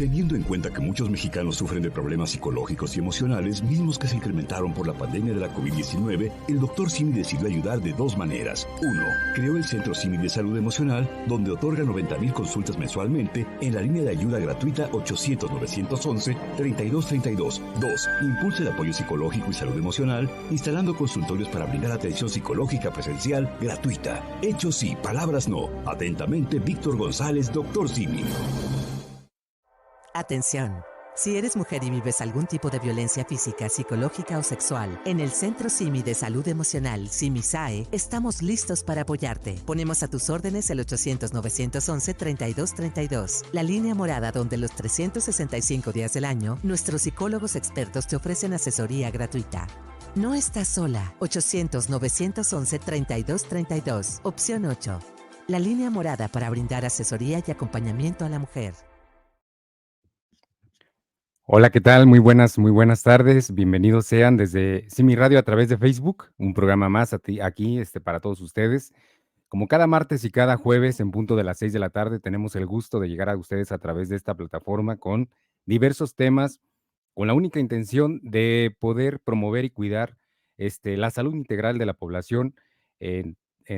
Teniendo en cuenta que muchos mexicanos sufren de problemas psicológicos y emocionales, mismos que se incrementaron por la pandemia de la COVID-19, el Dr. Simi decidió ayudar de dos maneras. Uno, creó el Centro Simi de Salud Emocional, donde otorga 90,000 consultas mensualmente en la línea de ayuda gratuita 800-911-3232. Dos, impulsa el apoyo psicológico y salud emocional, instalando consultorios para brindar atención psicológica presencial gratuita. Hechos sí, palabras no. Atentamente, Víctor González, Dr. Simi. Atención. Si eres mujer y vives algún tipo de violencia física, psicológica o sexual, en el Centro Simi de Salud Emocional, Simisae, estamos listos para apoyarte. Ponemos a tus órdenes el 800-911-3232, la línea morada donde los 365 días del año, nuestros psicólogos expertos te ofrecen asesoría gratuita. No estás sola. 800-911-3232, opción 8. La línea morada para brindar asesoría y acompañamiento a la mujer. Hola, ¿qué tal? Muy buenas tardes. Bienvenidos sean desde Simi Radio a través de Facebook, un programa más aquí para todos ustedes. Como cada martes y cada jueves en punto de las 6 de la tarde, tenemos el gusto de llegar a ustedes a través de esta plataforma con diversos temas, con la única intención de poder promover y cuidar la salud integral de la población en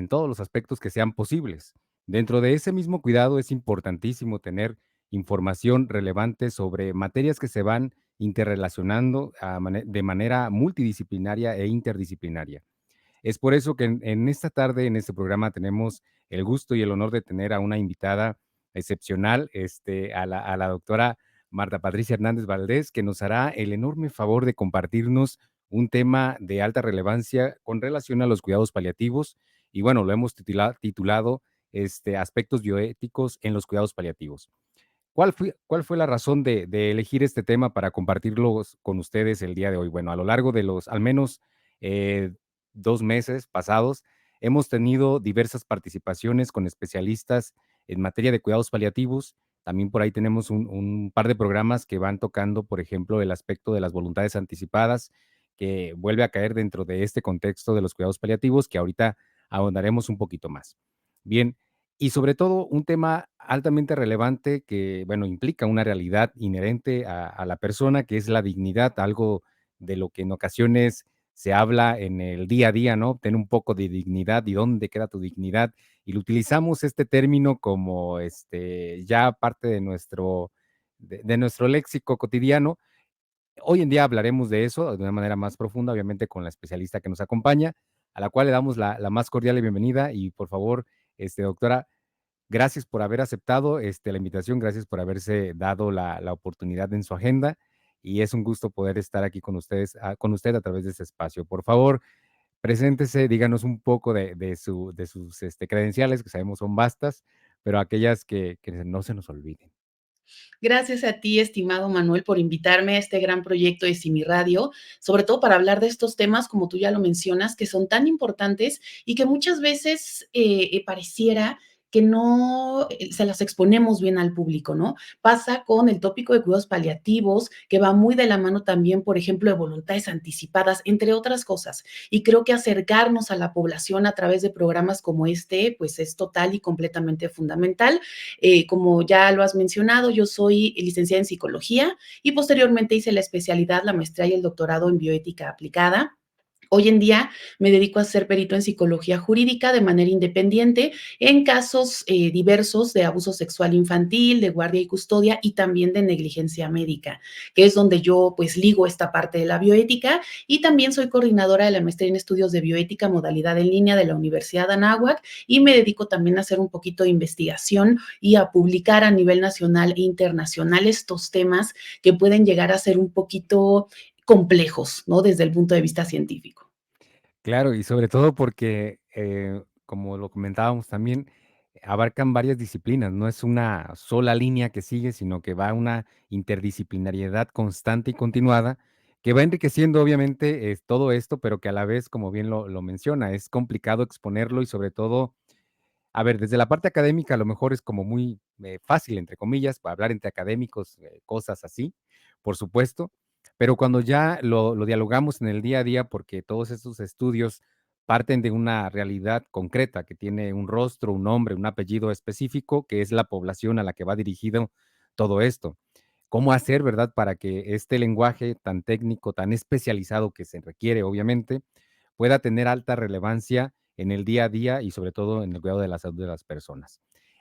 todos los aspectos que sean posibles. Dentro de ese mismo cuidado es importantísimo tener información relevante sobre materias que se van interrelacionando de manera multidisciplinaria e interdisciplinaria. Es por eso que en esta tarde, en este programa, tenemos el gusto y el honor de tener a una invitada excepcional, a la doctora Marta Patricia Hernández Valdés, que nos hará el enorme favor de compartirnos un tema de alta relevancia con relación a los cuidados paliativos. Y bueno, lo hemos titulado Aspectos bioéticos en los cuidados paliativos. ¿Cuál fue la razón de elegir este tema para compartirlos con ustedes el día de hoy? Bueno, a lo largo de los al menos 2 meses pasados, hemos tenido diversas participaciones con especialistas en materia de cuidados paliativos. También por ahí tenemos un par de programas que van tocando, por ejemplo, el aspecto de las voluntades anticipadas, que vuelve a caer dentro de este contexto de los cuidados paliativos, que ahorita ahondaremos un poquito más. Bien, y sobre todo un tema altamente relevante que, bueno, implica una realidad inherente a la persona, que es la dignidad, algo de lo que en ocasiones se habla en el día a día, ¿no? Ten un poco de dignidad y dónde queda tu dignidad. Y lo utilizamos este término como ya parte de nuestro léxico cotidiano. Hoy en día hablaremos de eso de una manera más profunda, obviamente con la especialista que nos acompaña, a la cual le damos la más cordial bienvenida. Y por favor, doctora, gracias por haber aceptado la invitación, gracias por haberse dado la oportunidad en su agenda y es un gusto poder estar aquí con ustedes, con usted a través de este espacio. Por favor, preséntese, díganos un poco de sus credenciales, que sabemos son vastas, pero aquellas que no se nos olviden. Gracias a ti, estimado Manuel, por invitarme a este gran proyecto de Simi Radio, sobre todo para hablar de estos temas, como tú ya lo mencionas, que son tan importantes y que muchas veces pareciera que no se las exponemos bien al público, ¿no? Pasa con el tópico de cuidados paliativos, que va muy de la mano también, por ejemplo, de voluntades anticipadas, entre otras cosas. Y creo que acercarnos a la población a través de programas como este, pues es total y completamente fundamental. Como ya lo has mencionado, yo soy licenciada en psicología y posteriormente hice la especialidad, la maestría y el doctorado en bioética aplicada. Hoy en día me dedico a ser perito en psicología jurídica de manera independiente en casos diversos de abuso sexual infantil, de guardia y custodia y también de negligencia médica, que es donde yo pues ligo esta parte de la bioética y también soy coordinadora de la maestría en estudios de bioética modalidad en línea de la Universidad de Anáhuac y me dedico también a hacer un poquito de investigación y a publicar a nivel nacional e internacional estos temas que pueden llegar a ser un poquito complejos, ¿no? Desde el punto de vista científico. Claro, y sobre todo porque, como lo comentábamos también, abarcan varias disciplinas, no es una sola línea que sigue, sino que va una interdisciplinariedad constante y continuada, que va enriqueciendo obviamente todo esto, pero que a la vez, como bien lo menciona, es complicado exponerlo y sobre todo, a ver, desde la parte académica a lo mejor es como muy fácil, entre comillas, para hablar entre académicos, cosas así, por supuesto, pero cuando ya lo dialogamos en el día a día, porque todos estos estudios parten de una realidad concreta que tiene un rostro, un nombre, un apellido específico, que es la población a la que va dirigido todo esto. cómo hacer, ¿verdad? Para que este lenguaje tan técnico, tan especializado que se requiere, obviamente, pueda tener alta relevancia en el día a día y sobre todo en el cuidado de la salud de las personas.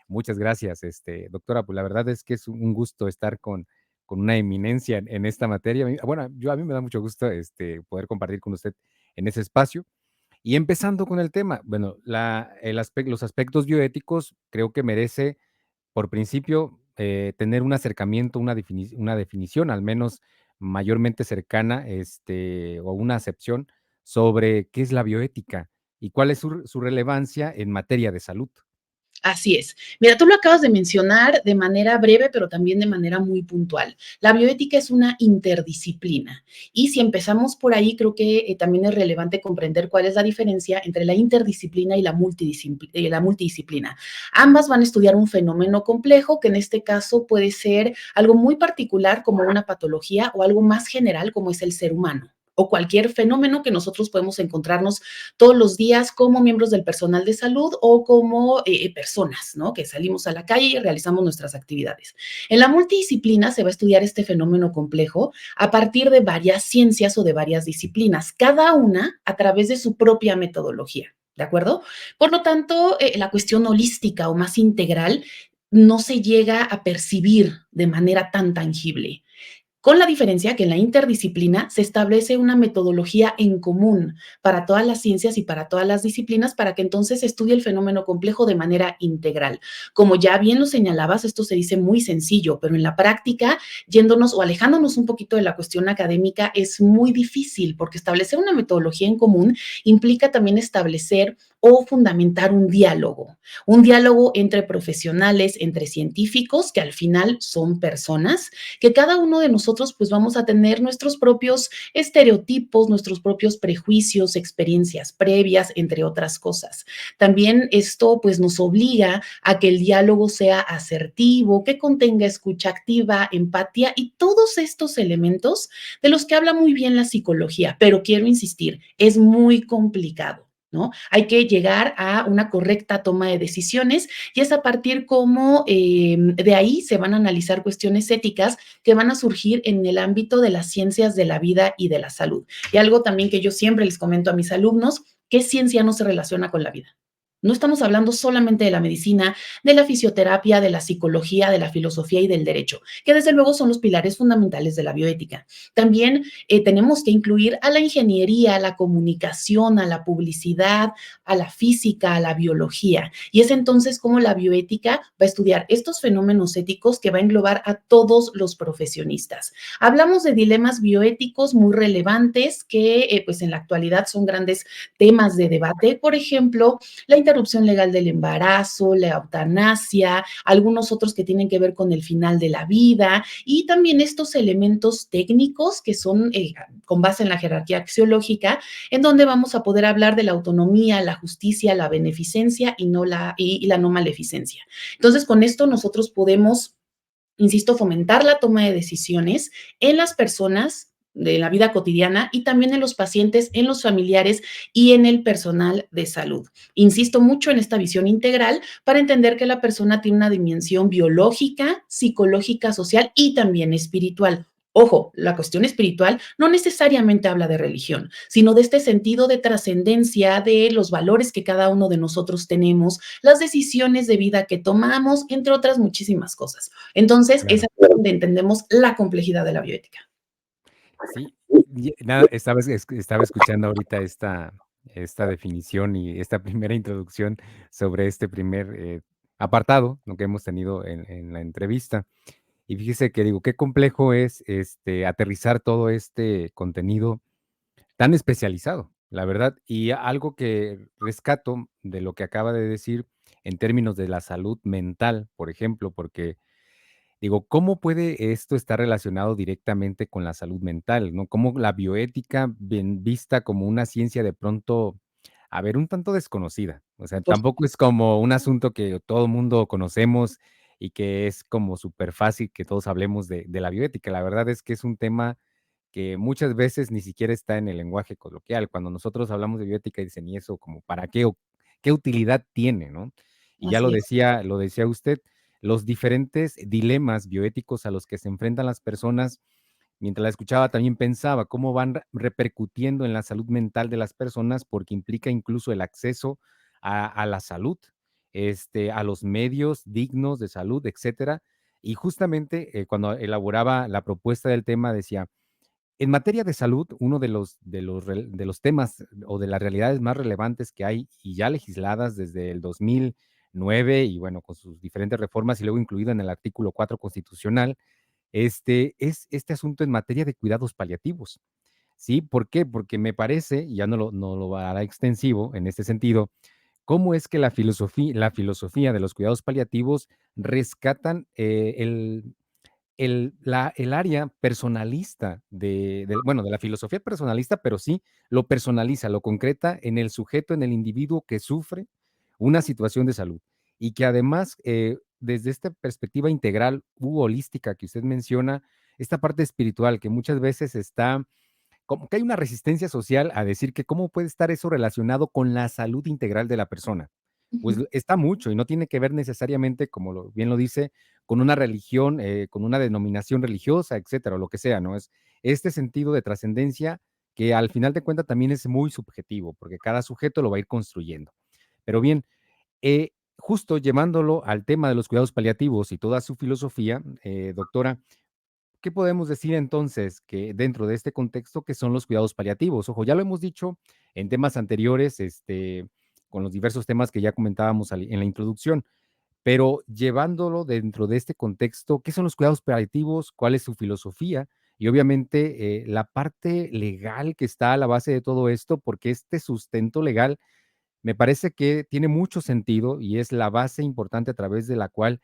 Muchas gracias, doctora. Pues la verdad es que es un gusto estar con una eminencia en esta materia. Bueno, a mí me da mucho gusto poder compartir con usted en ese espacio. Y empezando con el tema, bueno, los aspectos bioéticos creo que merece, por principio, tener un acercamiento, una definición al menos mayormente cercana, o una acepción sobre qué es la bioética y cuál es su relevancia en materia de salud. Así es. Mira, tú lo acabas de mencionar de manera breve, pero también de manera muy puntual. La bioética es una interdisciplina y si empezamos por ahí, creo que también es relevante comprender cuál es la diferencia entre la interdisciplina y la multidisciplina. Ambas van a estudiar un fenómeno complejo que en este caso puede ser algo muy particular como una patología o algo más general como es el ser humano o cualquier fenómeno que nosotros podemos encontrarnos todos los días como miembros del personal de salud o como personas, ¿no? Que salimos a la calle y realizamos nuestras actividades. En la multidisciplina se va a estudiar este fenómeno complejo a partir de varias ciencias o de varias disciplinas, cada una a través de su propia metodología. ¿De acuerdo? Por lo tanto, la cuestión holística o más integral no se llega a percibir de manera tan tangible. Con la diferencia que en la interdisciplina se establece una metodología en común para todas las ciencias y para todas las disciplinas para que entonces se estudie el fenómeno complejo de manera integral. Como ya bien lo señalabas, esto se dice muy sencillo, pero en la práctica, yéndonos o alejándonos un poquito de la cuestión académica, es muy difícil porque establecer una metodología en común implica también establecer o fundamentar un diálogo entre profesionales, entre científicos, que al final son personas, que cada uno de nosotros pues vamos a tener nuestros propios estereotipos, nuestros propios prejuicios, experiencias previas, entre otras cosas. También esto pues nos obliga a que el diálogo sea asertivo, que contenga escucha activa, empatía y todos estos elementos de los que habla muy bien la psicología, pero quiero insistir, es muy complicado. ¿No? Hay que llegar a una correcta toma de decisiones y es a partir como de ahí se van a analizar cuestiones éticas que van a surgir en el ámbito de las ciencias de la vida y de la salud. Y algo también que yo siempre les comento a mis alumnos, ¿qué ciencia no se relaciona con la vida? No estamos hablando solamente de la medicina, de la fisioterapia, de la psicología, de la filosofía y del derecho, que desde luego son los pilares fundamentales de la bioética. También tenemos que incluir a la ingeniería, a la comunicación, a la publicidad, a la física, a la biología. Y es entonces como la bioética va a estudiar estos fenómenos éticos que va a englobar a todos los profesionistas. Hablamos de dilemas bioéticos muy relevantes que pues en la actualidad son grandes temas de debate. Por ejemplo, la interrupción legal del embarazo, la eutanasia, algunos otros que tienen que ver con el final de la vida y también estos elementos técnicos que son con base en la jerarquía axiológica, en donde vamos a poder hablar de la autonomía, la justicia, la beneficencia y la no maleficencia. Entonces, con esto nosotros podemos, insisto, fomentar la toma de decisiones en las personas de la vida cotidiana y también en los pacientes, en los familiares y en el personal de salud. Insisto mucho en esta visión integral para entender que la persona tiene una dimensión biológica, psicológica, social y también espiritual. Ojo, la cuestión espiritual no necesariamente habla de religión, sino de este sentido de trascendencia, de los valores que cada uno de nosotros tenemos, las decisiones de vida que tomamos, entre otras muchísimas cosas. Entonces, es Claro. aquí donde entendemos la complejidad de la bioética. Sí, nada, estaba escuchando ahorita esta definición y esta primera introducción sobre este primer apartado, lo que hemos tenido en la entrevista. Y fíjese que digo, qué complejo es aterrizar todo este contenido tan especializado, la verdad. Y algo que rescato de lo que acaba de decir en términos de la salud mental, por ejemplo, porque digo, ¿cómo puede esto estar relacionado directamente con la salud mental, no? Cómo la bioética, bien vista como una ciencia de pronto, a ver, un tanto desconocida. O sea, Por tampoco es como un asunto que todo mundo conocemos y que es como súper fácil que todos hablemos de la bioética. La verdad es que es un tema que muchas veces ni siquiera está en el lenguaje coloquial. Cuando nosotros hablamos de bioética, dicen, ¿y eso como para qué o qué utilidad tiene, no? Y ya así es. lo decía usted, los diferentes dilemas bioéticos a los que se enfrentan las personas. Mientras la escuchaba también pensaba cómo van repercutiendo en la salud mental de las personas, porque implica incluso el acceso a la salud, a los medios dignos de salud, etcétera. Y justamente cuando elaboraba la propuesta del tema decía, en materia de salud, uno de los temas o de las realidades más relevantes que hay y ya legisladas desde el 2009 y bueno, con sus diferentes reformas y luego incluido en el artículo 4 constitucional, es este asunto en materia de cuidados paliativos. ¿Sí? ¿Por qué? Porque me parece, y ya no lo hará extensivo en este sentido, cómo es que la filosofía de los cuidados paliativos rescatan el área personalista bueno, de la filosofía personalista, pero sí lo personaliza, lo concreta en el sujeto, en el individuo que sufre una situación de salud y que además, desde esta perspectiva integral u holística que usted menciona, esta parte espiritual que muchas veces está como que hay una resistencia social a decir que cómo puede estar eso relacionado con la salud integral de la persona. Pues Ujú. está mucho y no tiene que ver necesariamente, como bien lo dice, con una religión, con una denominación religiosa, etcétera, o lo que sea, ¿no? Es este sentido de trascendencia que al final de cuentas también es muy subjetivo, porque cada sujeto lo va a ir construyendo. Pero bien, justo llevándolo al tema de los cuidados paliativos y toda su filosofía, doctora, ¿qué podemos decir entonces que dentro de este contexto que son los cuidados paliativos? Ojo, ya lo hemos dicho en temas anteriores, con los diversos temas que ya comentábamos en la introducción, pero llevándolo dentro de este contexto, ¿qué son los cuidados paliativos? ¿Cuál es su filosofía? Y obviamente la parte legal que está a la base de todo esto, porque este sustento legal me parece que tiene mucho sentido y es la base importante a través de la cual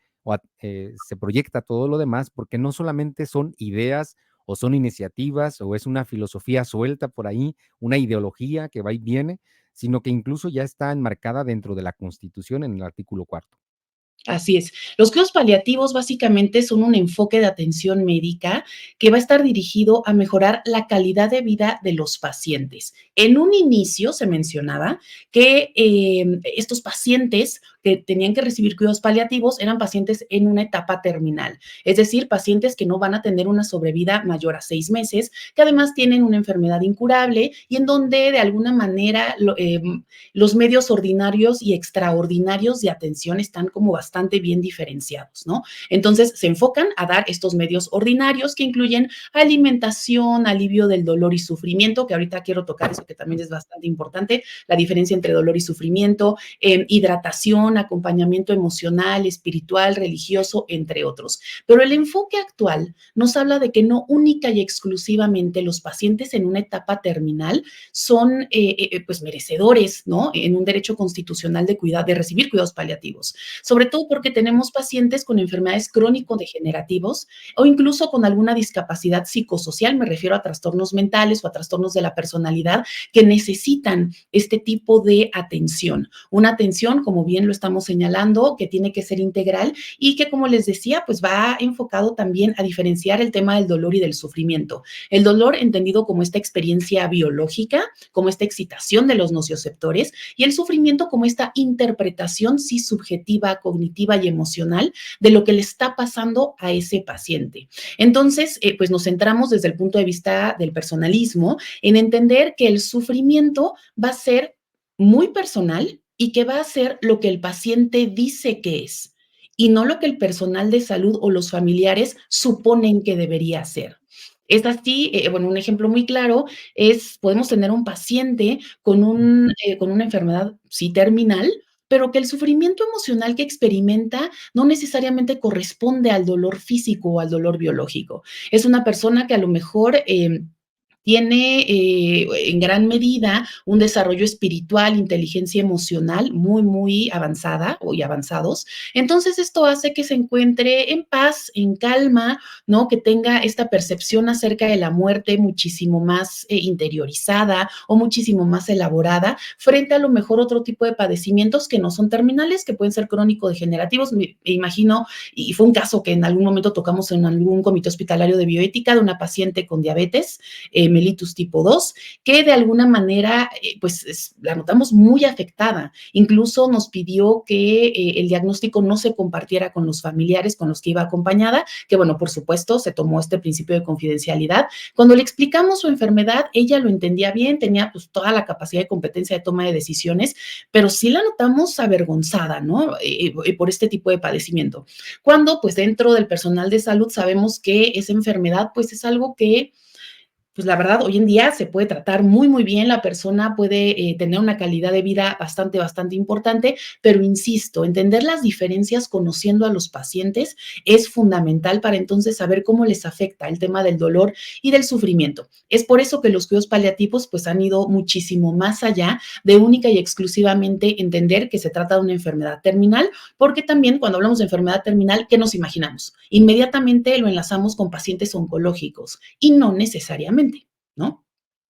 se proyecta todo lo demás, porque no solamente son ideas o son iniciativas o es una filosofía suelta por ahí, una ideología que va y viene, sino que incluso ya está enmarcada dentro de la Constitución en el artículo cuarto. Así es. Los cuidados paliativos básicamente son un enfoque de atención médica que va a estar dirigido a mejorar la calidad de vida de los pacientes. En un inicio se mencionaba que estos pacientes que tenían que recibir cuidados paliativos eran pacientes en una etapa terminal, es decir, pacientes que no van a tener una sobrevida mayor a 6 meses, que además tienen una enfermedad incurable y en donde de alguna manera los medios ordinarios y extraordinarios de atención están como bastante bien diferenciados, ¿no? Entonces se enfocan a dar estos medios ordinarios que incluyen alimentación, alivio del dolor y sufrimiento, que ahorita quiero tocar eso que también es bastante importante, la diferencia entre dolor y sufrimiento, hidratación, acompañamiento emocional, espiritual, religioso, entre otros. Pero el enfoque actual nos habla de que no única y exclusivamente los pacientes en una etapa terminal son pues merecedores, ¿no? En un derecho constitucional de recibir cuidados paliativos, sobre todo porque tenemos pacientes con enfermedades crónico-degenerativos o incluso con alguna discapacidad psicosocial, me refiero a trastornos mentales o a trastornos de la personalidad que necesitan este tipo de atención. Una atención, como bien lo estamos señalando, que tiene que ser integral y que, como les decía, pues va enfocado también a diferenciar el tema del dolor y del sufrimiento. El dolor entendido como esta experiencia biológica, como esta excitación de los nocioceptores, y el sufrimiento como esta interpretación sí subjetiva, cognitiva y emocional de lo que le está pasando a ese paciente. Entonces, pues nos centramos desde el punto de vista del personalismo en entender que el sufrimiento va a ser muy personal y que va a ser lo que el paciente dice que es y no lo que el personal de salud o los familiares suponen que debería ser. Es así, bueno, un ejemplo muy claro es, podemos tener un paciente con una enfermedad, sí, terminal, pero que el sufrimiento emocional que experimenta no necesariamente corresponde al dolor físico o al dolor biológico. Es una persona que a lo mejor tiene en gran medida un desarrollo espiritual, inteligencia emocional muy, muy avanzada y avanzados. Entonces, esto hace que se encuentre en paz, en calma, ¿no? Que tenga esta percepción acerca de la muerte muchísimo más interiorizada o muchísimo más elaborada frente a lo mejor otro tipo de padecimientos que no son terminales, que pueden ser crónico-degenerativos. Me imagino, y fue un caso que en algún momento tocamos en algún comité hospitalario de bioética de una paciente con diabetes mellitus tipo 2, que de alguna manera pues la notamos muy afectada. Incluso nos pidió que el diagnóstico no se compartiera con los familiares con los que iba acompañada, que bueno, por supuesto, se tomó este principio de confidencialidad. Cuando le explicamos su enfermedad, ella lo entendía bien, tenía pues toda la capacidad de competencia de toma de decisiones, pero sí la notamos avergonzada, ¿no? Por este tipo de padecimiento. Cuando pues dentro del personal de salud sabemos que esa enfermedad pues es algo que pues la verdad, hoy en día se puede tratar muy, muy bien, la persona puede tener una calidad de vida bastante, bastante importante, pero insisto, entender las diferencias conociendo a los pacientes es fundamental para entonces saber cómo les afecta el tema del dolor y del sufrimiento. Es por eso que los cuidados paliativos pues han ido muchísimo más allá de única y exclusivamente entender que se trata de una enfermedad terminal, porque también cuando hablamos de enfermedad terminal, ¿qué nos imaginamos? Inmediatamente lo enlazamos con pacientes oncológicos y no necesariamente. ¿No?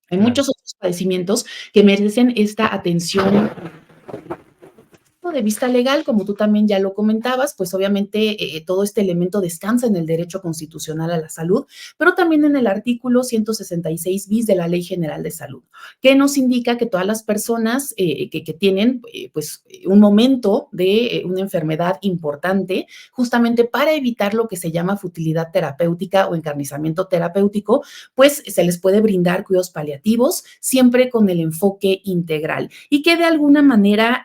Hay Claro. muchos otros padecimientos que merecen esta atención de vista legal, como tú también ya lo comentabas, pues obviamente todo este elemento descansa en el derecho constitucional a la salud, pero también en el artículo 166 bis de la Ley General de Salud, que nos indica que todas las personas que tienen pues un momento de una enfermedad importante, justamente para evitar lo que se llama futilidad terapéutica o encarnizamiento terapéutico, pues se les puede brindar cuidados paliativos, siempre con el enfoque integral y que de alguna manera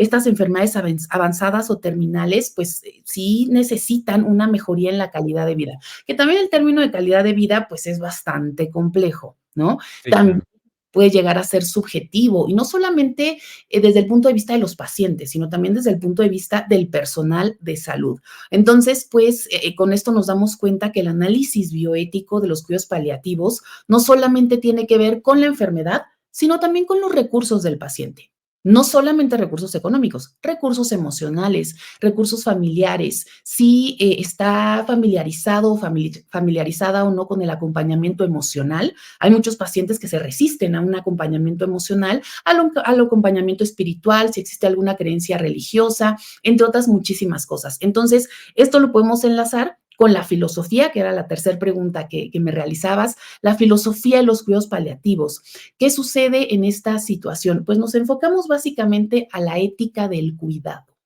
estas enfermedades avanzadas o terminales, pues sí necesitan una mejoría en la calidad de vida, que también el término de calidad de vida, pues es bastante complejo, ¿no? Sí, También claro. puede llegar a ser subjetivo y no solamente desde el punto de vista de los pacientes, sino también desde el punto de vista del personal de salud. Entonces, pues con esto nos damos cuenta que el análisis bioético de los cuidados paliativos no solamente tiene que ver con la enfermedad, sino también con los recursos del paciente. No solamente recursos económicos, recursos emocionales, recursos familiares, si está familiarizado o familiarizada o no con el acompañamiento emocional. Hay muchos pacientes que se resisten a un acompañamiento emocional, al acompañamiento espiritual, si existe alguna creencia religiosa, entre otras muchísimas cosas. Entonces, esto lo podemos enlazar con la filosofía, que era la tercera pregunta que me realizabas, la filosofía de los cuidados paliativos. ¿Qué sucede en esta situación? Pues nos enfocamos básicamente a la ética del cuidado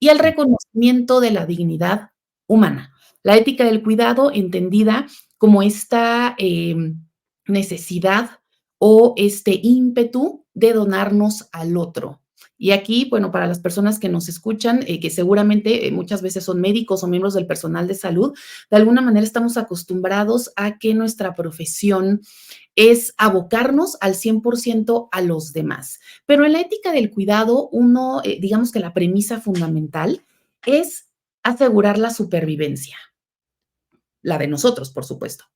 y al Sí. reconocimiento de la dignidad humana. La ética del cuidado entendida como esta necesidad o este ímpetu de donarnos al otro. Y aquí, bueno, para las personas que nos escuchan, que seguramente muchas veces son médicos o miembros del personal de salud, de alguna manera estamos acostumbrados a que nuestra profesión es abocarnos al 100% a los demás. Pero en la ética del cuidado, digamos que la premisa fundamental es asegurar la supervivencia, la de nosotros, por supuesto.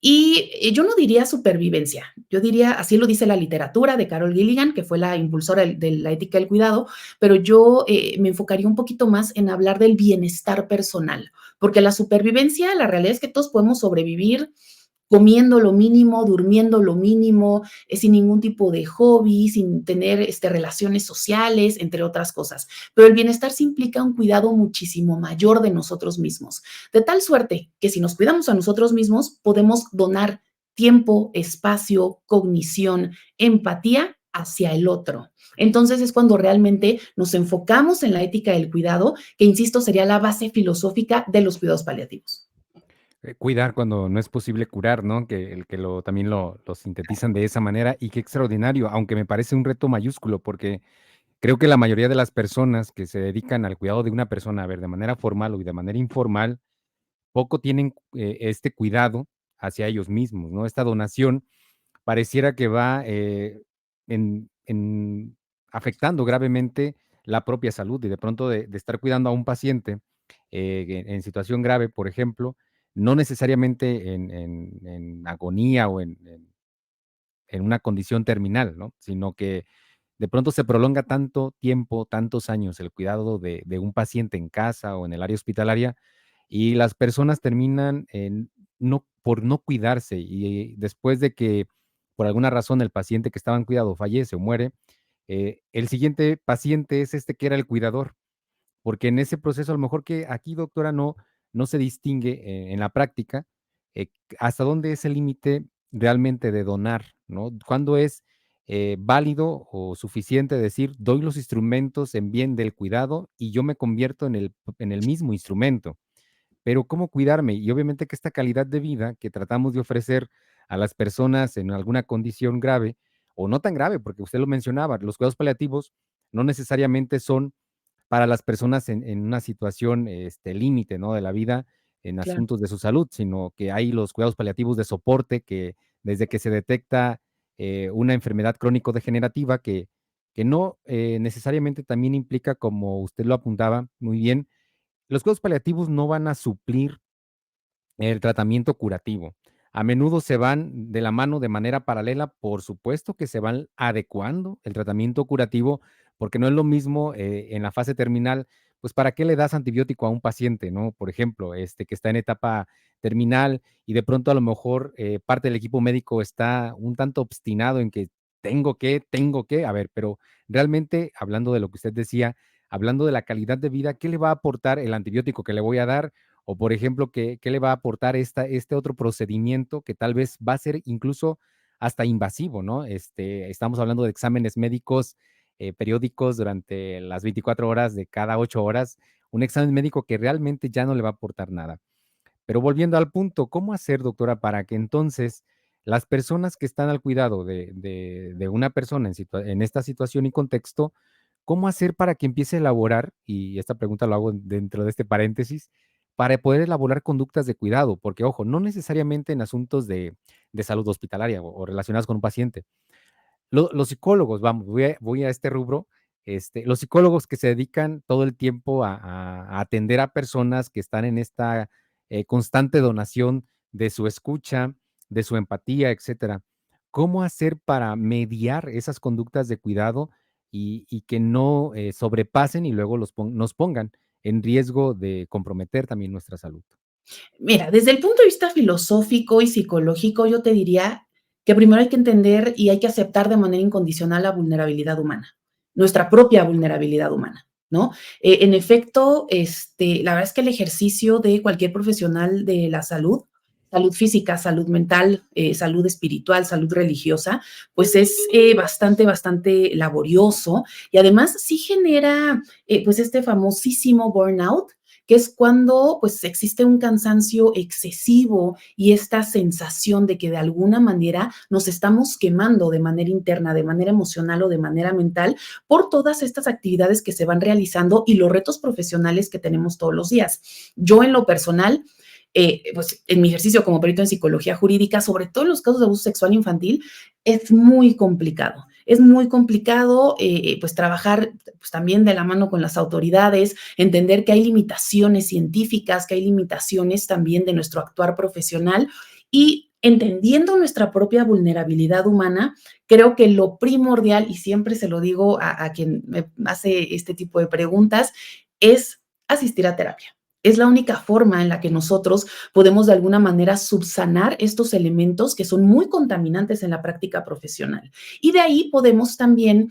Y yo no diría supervivencia, yo diría, así lo dice la literatura de Carol Gilligan, que fue la impulsora de la ética del cuidado, pero yo me enfocaría un poquito más en hablar del bienestar personal, porque la supervivencia, la realidad es que todos podemos sobrevivir comiendo lo mínimo, durmiendo lo mínimo, sin ningún tipo de hobby, sin tener relaciones sociales, entre otras cosas. Pero el bienestar sí implica un cuidado muchísimo mayor de nosotros mismos, de tal suerte que si nos cuidamos a nosotros mismos, podemos donar tiempo, espacio, cognición, empatía hacia el otro. Entonces es cuando realmente nos enfocamos en la ética del cuidado, que insisto, sería la base filosófica de los cuidados paliativos. Cuidar cuando no es posible curar, ¿no? Que el que lo también lo sintetizan de esa manera, y qué extraordinario, aunque me parece un reto mayúsculo, porque creo que la mayoría de las personas que se dedican al cuidado de una persona, a ver, de manera formal o de manera informal, poco tienen, este cuidado hacia ellos mismos, ¿no? Esta donación pareciera que va, en afectando gravemente la propia salud, y de pronto de estar cuidando a un paciente, en situación grave, por ejemplo, no necesariamente en agonía o en una condición terminal, ¿no? Sino que de pronto se prolonga tanto tiempo, tantos años el cuidado de un paciente en casa o en el área hospitalaria, y las personas terminan en por no cuidarse, y después de que por alguna razón el paciente que estaba en cuidado fallece o muere, el siguiente paciente es este que era el cuidador, porque en ese proceso, a lo mejor que aquí, doctora, no se distingue, en la práctica, hasta dónde es el límite realmente de donar, ¿no? ¿Cuándo es válido o suficiente decir, doy los instrumentos en bien del cuidado y yo me convierto en el mismo instrumento? Pero ¿cómo cuidarme? Y obviamente que esta calidad de vida que tratamos de ofrecer a las personas en alguna condición grave o no tan grave, porque usted lo mencionaba, los cuidados paliativos no necesariamente son para las personas en una situación límite, ¿no? De la vida en Claro, asuntos de su salud, sino que hay los cuidados paliativos de soporte que desde que se detecta una enfermedad crónico-degenerativa que no necesariamente también implica, como usted lo apuntaba muy bien, los cuidados paliativos no van a suplir el tratamiento curativo. A menudo se van de la mano de manera paralela, por supuesto que se van adecuando el tratamiento curativo, porque no es lo mismo en la fase terminal, pues ¿para qué le das antibiótico a un paciente, no? Por ejemplo, que está en etapa terminal y de pronto a lo mejor parte del equipo médico está un tanto obstinado en que tengo que, a ver, pero realmente hablando de lo que usted decía, hablando de la calidad de vida, ¿qué le va a aportar el antibiótico que le voy a dar? O, por ejemplo, ¿qué le va a aportar este otro procedimiento que tal vez va a ser incluso hasta invasivo, ¿no? Estamos hablando de exámenes médicos periódicos durante las 24 horas de cada 8 horas, un examen médico que realmente ya no le va a aportar nada. Pero volviendo al punto, ¿cómo hacer, doctora, para que entonces las personas que están al cuidado de una persona en esta situación y contexto, cómo hacer para que empiece a elaborar, y esta pregunta lo hago dentro de este paréntesis, para poder elaborar conductas de cuidado? Porque, ojo, no necesariamente en asuntos de salud hospitalaria o relacionados con un paciente, los psicólogos, vamos, voy a este rubro, los psicólogos que se dedican todo el tiempo a atender a personas que están en esta constante donación de su escucha, de su empatía, etcétera. ¿Cómo hacer para mediar esas conductas de cuidado y que no sobrepasen y luego nos pongan en riesgo de comprometer también nuestra salud? mira, desde el punto de vista filosófico y psicológico, yo te diría que primero hay que entender y hay que aceptar de manera incondicional la vulnerabilidad humana, nuestra propia vulnerabilidad humana, ¿no? En efecto, la verdad es que el ejercicio de cualquier profesional de la salud, salud física, salud mental, salud espiritual, salud religiosa, pues es bastante laborioso y además sí genera pues este famosísimo burnout, que es cuando pues existe un cansancio excesivo y esta sensación de que de alguna manera nos estamos quemando de manera interna, de manera emocional o de manera mental por todas estas actividades que se van realizando y los retos profesionales que tenemos todos los días. Yo en lo personal, pues en mi ejercicio como perito en psicología jurídica, sobre todo en los casos de abuso sexual infantil, es muy complicado. Es muy complicado, pues trabajar pues, también de la mano con las autoridades, entender que hay limitaciones científicas, que hay limitaciones también de nuestro actuar profesional y entendiendo nuestra propia vulnerabilidad humana, creo que lo primordial, y siempre se lo digo a quien me hace este tipo de preguntas, es asistir a terapia. Es la única forma en la que nosotros podemos de alguna manera subsanar estos elementos que son muy contaminantes en la práctica profesional. Y de ahí podemos también,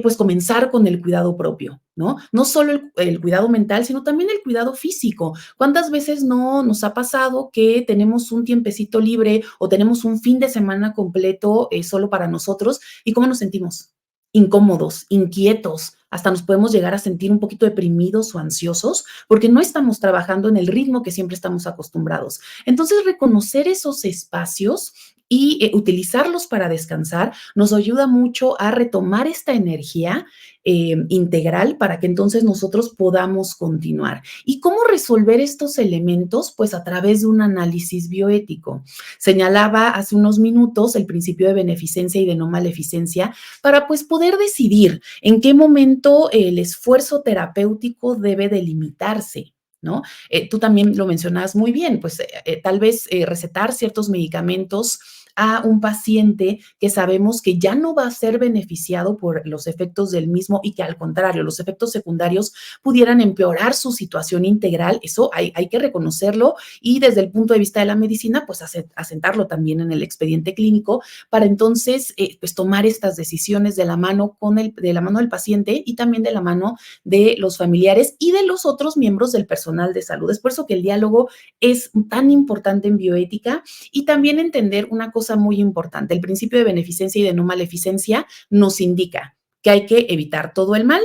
pues, comenzar con el cuidado propio, ¿no? No solo el cuidado mental, sino también el cuidado físico. ¿Cuántas veces no nos ha pasado que tenemos un tiempecito libre o tenemos un fin de semana completo solo para nosotros y cómo nos sentimos? Incómodos, inquietos, hasta nos podemos llegar a sentir un poquito deprimidos o ansiosos porque no estamos trabajando en el ritmo que siempre estamos acostumbrados. Entonces, reconocer esos espacios y utilizarlos para descansar nos ayuda mucho a retomar esta energía integral para que entonces nosotros podamos continuar. ¿Y cómo resolver estos elementos? Pues a través de un análisis bioético. Señalaba hace unos minutos el principio de beneficencia y de no maleficencia para pues poder decidir en qué momento el esfuerzo terapéutico debe delimitarse, ¿no? Tú también lo mencionabas muy bien, pues tal vez recetar ciertos medicamentos a un paciente que sabemos que ya no va a ser beneficiado por los efectos del mismo y que al contrario, los efectos secundarios pudieran empeorar su situación integral, eso hay que reconocerlo y desde el punto de vista de la medicina, pues asentarlo también en el expediente clínico para entonces pues tomar estas decisiones de la mano de la mano del paciente y también de la mano de los familiares y de los otros miembros del personal de salud. Es por eso que el diálogo es tan importante en bioética y también entender una cosa cosa muy importante. El principio de beneficencia y de no maleficencia nos indica que hay que evitar todo el mal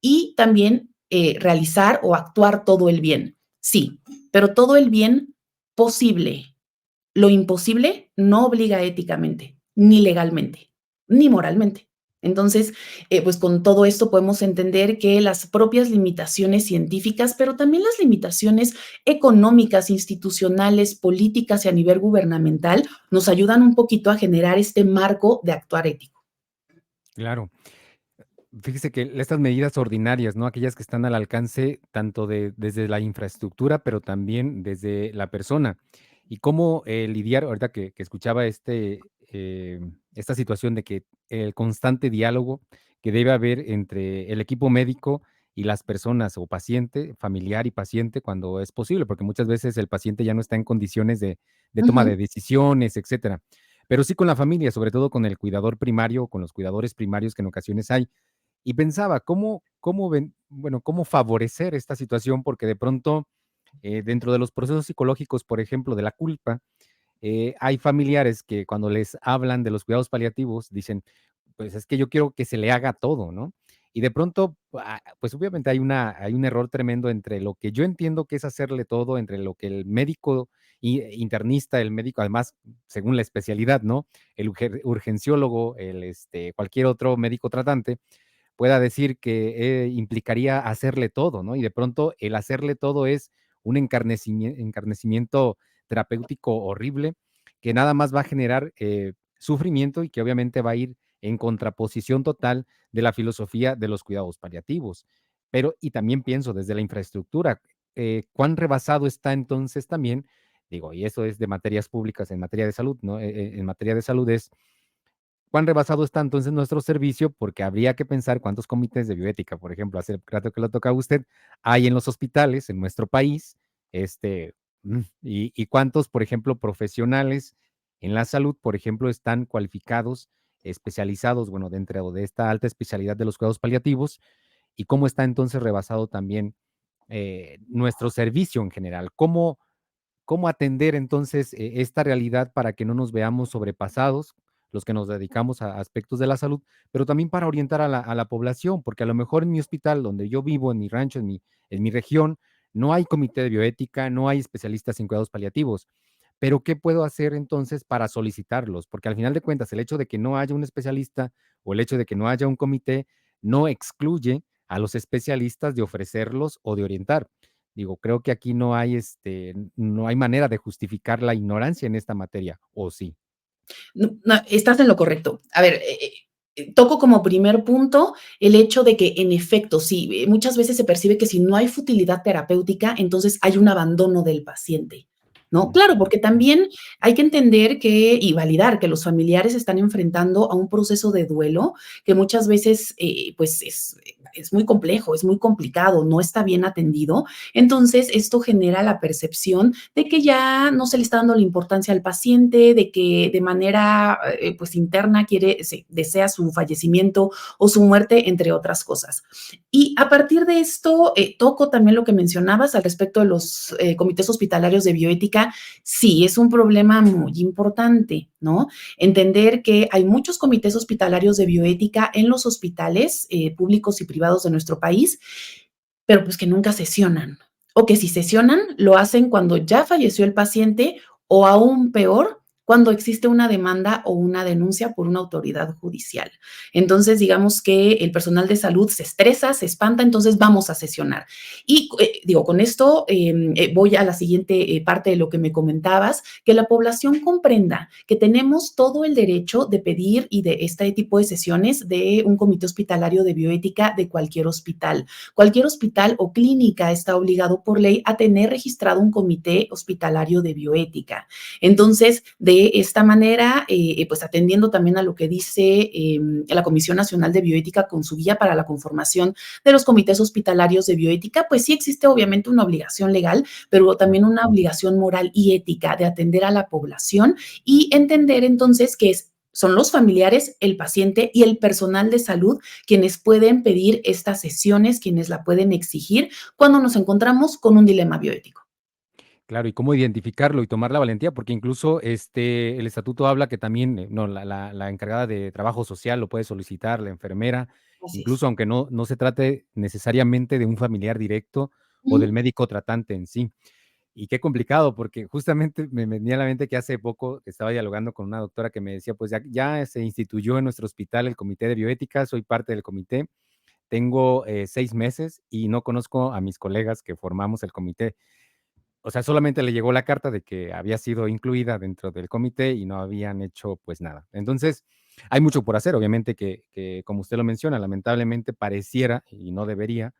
y también realizar o actuar todo el bien. Sí, pero todo el bien posible. Lo imposible no obliga éticamente, ni legalmente, ni moralmente. Entonces, pues con todo esto podemos entender que las propias limitaciones científicas, pero también las limitaciones económicas, institucionales, políticas y a nivel gubernamental nos ayudan un poquito a generar este marco de actuar ético. Claro. Fíjese que estas medidas ordinarias, ¿no? Aquellas que están al alcance tanto desde la infraestructura, pero también desde la persona. Y cómo lidiar, ahorita que escuchaba esta situación de que el constante diálogo que debe haber entre el equipo médico y las personas o paciente, familiar y paciente cuando es posible, porque muchas veces el paciente ya no está en condiciones de toma de Ujú. decisiones, etcétera. Pero sí con la familia, sobre todo con el cuidador primario o con los cuidadores primarios que en ocasiones hay. Y pensaba, ¿cómo favorecer esta situación? Porque de pronto, dentro de los procesos psicológicos, por ejemplo, de la culpa, hay familiares que cuando les hablan de los cuidados paliativos dicen, pues es que yo quiero que se le haga todo, ¿no? Y de pronto, pues obviamente hay un error tremendo entre lo que yo entiendo que es hacerle todo, entre lo que el médico internista, el médico, además, según la especialidad, ¿no? El urgenciólogo, cualquier otro médico tratante, pueda decir que implicaría hacerle todo, ¿no? Y de pronto el hacerle todo es un encarnecimiento terapéutico horrible que nada más va a generar sufrimiento y que obviamente va a ir en contraposición total de la filosofía de los cuidados paliativos. Pero, y también pienso desde la infraestructura, cuán rebasado está entonces también, digo, y eso es de materias públicas en materia de salud, ¿no? En materia de salud es cuán rebasado está entonces nuestro servicio, porque habría que pensar cuántos comités de bioética, por ejemplo, hace rato que lo toca a usted, hay en los hospitales en nuestro país, y cuántos, por ejemplo, profesionales en la salud, por ejemplo, están cualificados, especializados, bueno, dentro de esta alta especialidad de los cuidados paliativos, y cómo está entonces rebasado también nuestro servicio en general. ¿Cómo atender entonces esta realidad para que no nos veamos sobrepasados, los que nos dedicamos a aspectos de la salud, pero también para orientar a la población? Porque a lo mejor en mi hospital, donde yo vivo, en mi rancho, en mi región, no hay comité de bioética, no hay especialistas en cuidados paliativos. Pero ¿qué puedo hacer entonces para solicitarlos? Porque al final de cuentas, el hecho de que no haya un especialista o el hecho de que no haya un comité no excluye a los especialistas de ofrecerlos o de orientar. Digo, creo que aquí no hay manera de justificar la ignorancia en esta materia, ¿o sí? No, no, estás en lo correcto. A ver, toco como primer punto el hecho de que, en efecto, sí, muchas veces se percibe que si no hay futilidad terapéutica, entonces hay un abandono del paciente. ¿No? Claro, porque también hay que entender que y validar que los familiares están enfrentando a un proceso de duelo que muchas veces pues es muy complejo, es muy complicado, no está bien atendido. Entonces, esto genera la percepción de que ya no se le está dando la importancia al paciente, de que de manera pues interna desea su fallecimiento o su muerte, entre otras cosas. Y a partir de esto, toco también lo que mencionabas al respecto de los comités hospitalarios de bioética. Sí, es un problema muy importante, ¿no? Entender que hay muchos comités hospitalarios de bioética en los hospitales públicos y privados de nuestro país, pero pues que nunca sesionan. O que si sesionan, lo hacen cuando ya falleció el paciente o aún peor, cuando existe una demanda o una denuncia por una autoridad judicial. Entonces, digamos que el personal de salud se estresa, se espanta, entonces vamos a sesionar. Y digo, con esto voy a la siguiente parte de lo que me comentabas, que la población comprenda que tenemos todo el derecho de pedir y de este tipo de sesiones de un comité hospitalario de bioética de cualquier hospital. Cualquier hospital o clínica está obligado por ley a tener registrado un comité hospitalario de bioética. Entonces, de esta manera, pues atendiendo también a lo que dice la Comisión Nacional de Bioética con su guía para la conformación de los comités hospitalarios de bioética, pues sí existe obviamente una obligación legal, pero también una obligación moral y ética de atender a la población y entender entonces que son los familiares, el paciente y el personal de salud quienes pueden pedir estas sesiones, quienes la pueden exigir cuando nos encontramos con un dilema bioético. Claro, y cómo identificarlo y tomar la valentía, porque incluso el estatuto habla que también no, la encargada de trabajo social lo puede solicitar, la enfermera, Así es. incluso aunque no se trate necesariamente de un familiar directo o del Ujú, médico tratante en sí. Y qué complicado, porque justamente me venía a la mente que hace poco estaba dialogando con una doctora que me decía, pues ya se instituyó en nuestro hospital el comité de bioética, soy parte del comité, tengo 6 meses y no conozco a mis colegas que formamos el comité. O sea, solamente le llegó la carta de que había sido incluida dentro del comité y no habían hecho, pues, nada. Entonces, hay mucho por hacer, obviamente, que como usted lo menciona, lamentablemente pareciera, y no debería,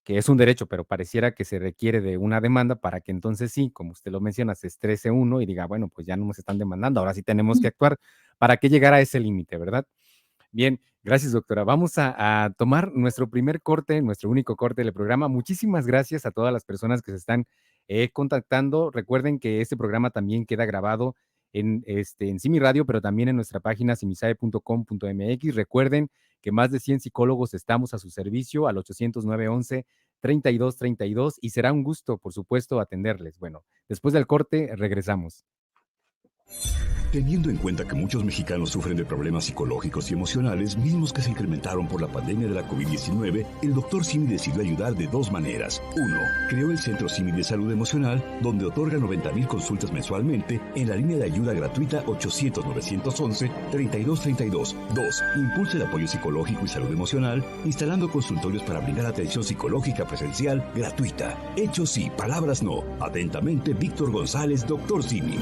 que es un derecho, pero pareciera que se requiere de una demanda para que entonces sí, como usted lo menciona, se estrese uno y diga, bueno, pues ya no nos están demandando, ahora sí tenemos que ujú. actuar. ¿Para qué llegar a ese límite, verdad? Bien, gracias, doctora. Vamos a tomar nuestro primer corte, nuestro único corte del programa. Muchísimas gracias a todas las personas que se están contactando. Recuerden que este programa también queda grabado en Simi Radio, pero también en nuestra página simisae.com.mx. Recuerden que más de 100 psicólogos estamos a su servicio al 800-911-3232 y será un gusto, por supuesto, atenderles. Bueno, después del corte, regresamos. Teniendo en cuenta que muchos mexicanos sufren de problemas psicológicos y emocionales, mismos que se incrementaron por la pandemia de la COVID-19, el Dr. Simi decidió ayudar de dos maneras. Uno, creó el Centro Simi de Salud Emocional, donde otorga 90,000 consultas mensualmente en la línea de ayuda gratuita 800-911-3232. Dos, impulsa el apoyo psicológico y salud emocional, instalando consultorios para brindar atención psicológica presencial gratuita. Hechos sí, palabras no. Atentamente, Víctor González, Dr. Simi.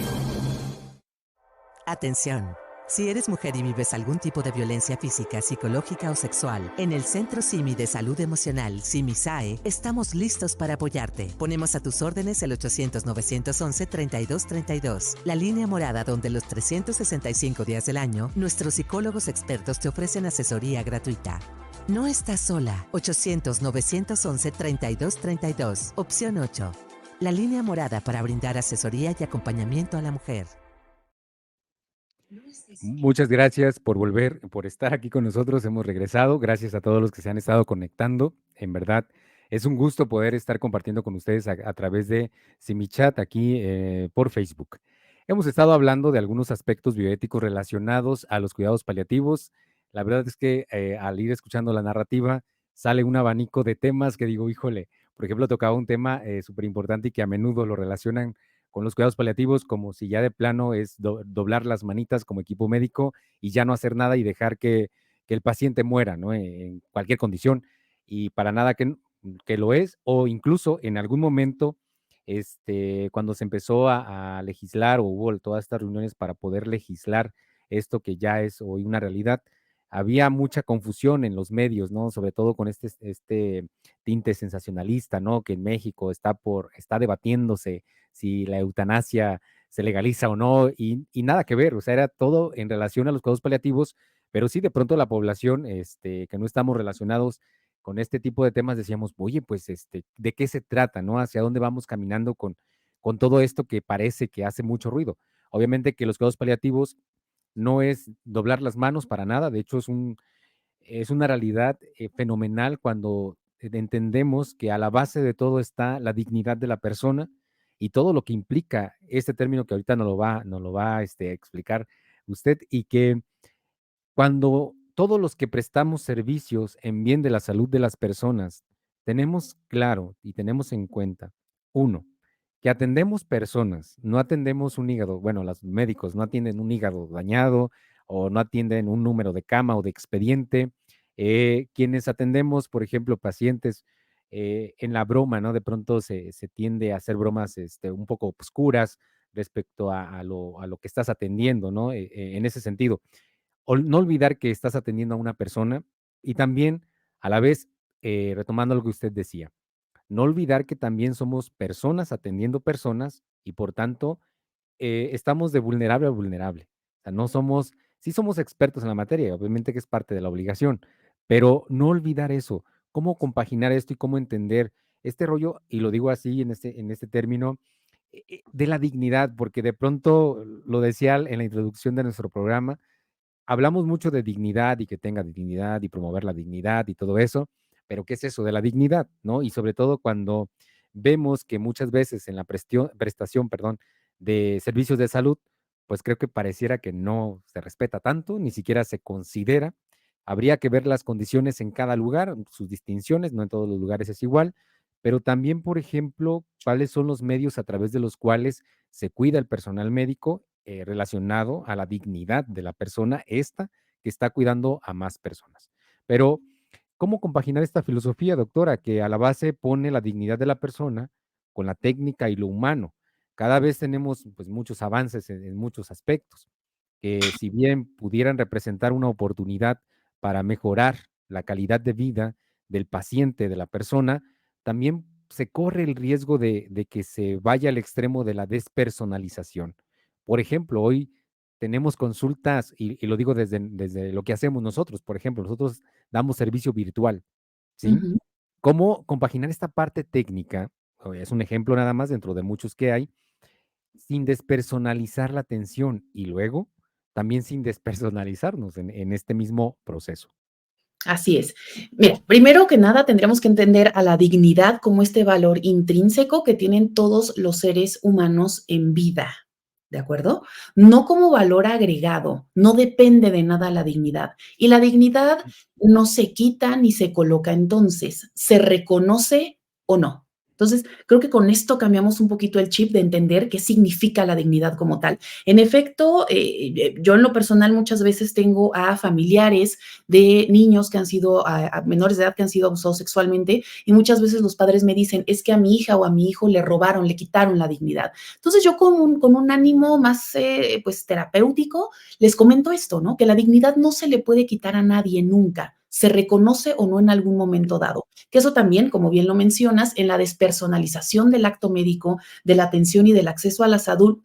Atención. Si eres mujer y vives algún tipo de violencia física, psicológica o sexual, en el Centro Simi de Salud Emocional, SIMISAE, estamos listos para apoyarte. Ponemos a tus órdenes el 800-911-3232, la línea morada donde los 365 días del año, nuestros psicólogos expertos te ofrecen asesoría gratuita. No estás sola. 800-911-3232, opción 8. La línea morada para brindar asesoría y acompañamiento a la mujer. Muchas gracias por volver, por estar aquí con nosotros. Hemos regresado. Gracias a todos los que se han estado conectando. En verdad, es un gusto poder estar compartiendo con ustedes a través de SimiChat aquí por Facebook. Hemos estado hablando de algunos aspectos bioéticos relacionados a los cuidados paliativos. La verdad es que al ir escuchando la narrativa, sale un abanico de temas que digo, híjole, por ejemplo, tocaba un tema súper importante y que a menudo lo relacionan con los cuidados paliativos, como si ya de plano es doblar las manitas como equipo médico y ya no hacer nada y dejar que el paciente muera, ¿no? En cualquier condición. Y para nada que lo es, o incluso en algún momento, cuando se empezó a legislar o hubo todas estas reuniones para poder legislar esto que ya es hoy una realidad, había mucha confusión en los medios, ¿no? Sobre todo con este tinte sensacionalista, ¿no? Que en México está debatiéndose si la eutanasia se legaliza o no, y nada que ver, o sea, era todo en relación a los cuidados paliativos, pero sí de pronto la población que no estamos relacionados con este tipo de temas decíamos, oye, pues, ¿de qué se trata, no? ¿Hacia dónde vamos caminando con todo esto que parece que hace mucho ruido? Obviamente que los cuidados paliativos no es doblar las manos para nada, de hecho es una realidad fenomenal cuando entendemos que a la base de todo está la dignidad de la persona y todo lo que implica este término que ahorita nos lo va a explicar usted y que cuando todos los que prestamos servicios en bien de la salud de las personas tenemos claro y tenemos en cuenta, uno, que atendemos personas, no atendemos un hígado, bueno, los médicos no atienden un hígado dañado o no atienden un número de cama o de expediente. Quienes atendemos, por ejemplo, pacientes en la broma, ¿no? De pronto se tiende a hacer bromas un poco oscuras respecto a lo que estás atendiendo, ¿no? En ese sentido no olvidar que estás atendiendo a una persona y también a la vez, retomando lo que usted decía, no olvidar que también somos personas atendiendo personas y por tanto estamos de vulnerable a vulnerable. O sea, no somos, sí somos expertos en la materia, obviamente que es parte de la obligación, pero no olvidar eso, cómo compaginar esto y cómo entender este rollo, y lo digo así en este término, de la dignidad, porque de pronto lo decía en la introducción de nuestro programa, hablamos mucho de dignidad y que tenga dignidad y promover la dignidad y todo eso, pero ¿qué es eso de la dignidad, no? Y sobre todo cuando vemos que muchas veces en la prestación, perdón, de servicios de salud, pues creo que pareciera que no se respeta tanto, ni siquiera se considera. Habría que ver las condiciones en cada lugar, sus distinciones, no en todos los lugares es igual, pero también, por ejemplo, cuáles son los medios a través de los cuales se cuida el personal médico relacionado a la dignidad de la persona, esta que está cuidando a más personas. Pero, ¿cómo compaginar esta filosofía, doctora, que a la base pone la dignidad de la persona con la técnica y lo humano? Cada vez tenemos pues muchos avances en muchos aspectos, que si bien pudieran representar una oportunidad para mejorar la calidad de vida del paciente, de la persona, también se corre el riesgo de que se vaya al extremo de la despersonalización. Por ejemplo, hoy tenemos consultas, y lo digo desde lo que hacemos nosotros, por ejemplo, nosotros damos servicio virtual, ¿sí? Ujú. ¿Cómo compaginar esta parte técnica? Es un ejemplo nada más dentro de muchos que hay, sin despersonalizar la atención y luego también sin despersonalizarnos en este mismo proceso. Así es. Mira, primero que nada tendríamos que entender a la dignidad como este valor intrínseco que tienen todos los seres humanos en vida, ¿de acuerdo? No como valor agregado, no depende de nada la dignidad. Y la dignidad no se quita ni se coloca, entonces, se reconoce o no. Entonces, creo que con esto cambiamos un poquito el chip de entender qué significa la dignidad como tal. En efecto, yo en lo personal muchas veces tengo a familiares de niños que han sido, a menores de edad que han sido abusados sexualmente, y muchas veces los padres me dicen, es que a mi hija o a mi hijo le robaron, le quitaron la dignidad. Entonces yo con un ánimo más pues terapéutico les comento esto, ¿no? Que la dignidad no se le puede quitar a nadie nunca, se reconoce o no en algún momento dado. Que eso también, como bien lo mencionas, en la despersonalización del acto médico, de la atención y del acceso a la salud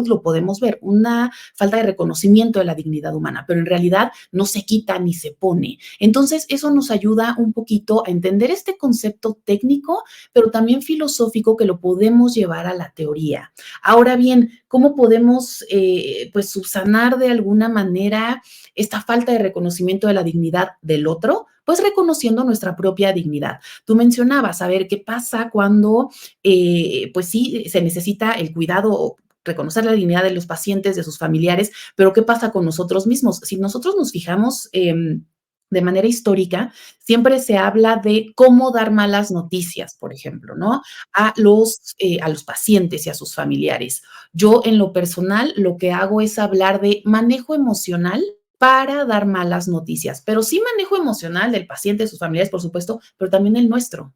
lo podemos ver, una falta de reconocimiento de la dignidad humana, pero en realidad no se quita ni se pone. Entonces, eso nos ayuda un poquito a entender este concepto técnico, pero también filosófico que lo podemos llevar a la teoría. Ahora bien, ¿cómo podemos pues subsanar de alguna manera esta falta de reconocimiento de la dignidad del otro? Pues reconociendo nuestra propia dignidad. Tú mencionabas, a ver, ¿qué pasa cuando, pues sí, se necesita el cuidado, reconocer la dignidad de los pacientes, de sus familiares, pero ¿qué pasa con nosotros mismos? Si nosotros nos fijamos de manera histórica, siempre se habla de cómo dar malas noticias, por ejemplo, ¿no? A los pacientes y a sus familiares. Yo, en lo personal, lo que hago es hablar de manejo emocional para dar malas noticias, pero sí manejo emocional del paciente, de sus familiares, por supuesto, pero también el nuestro,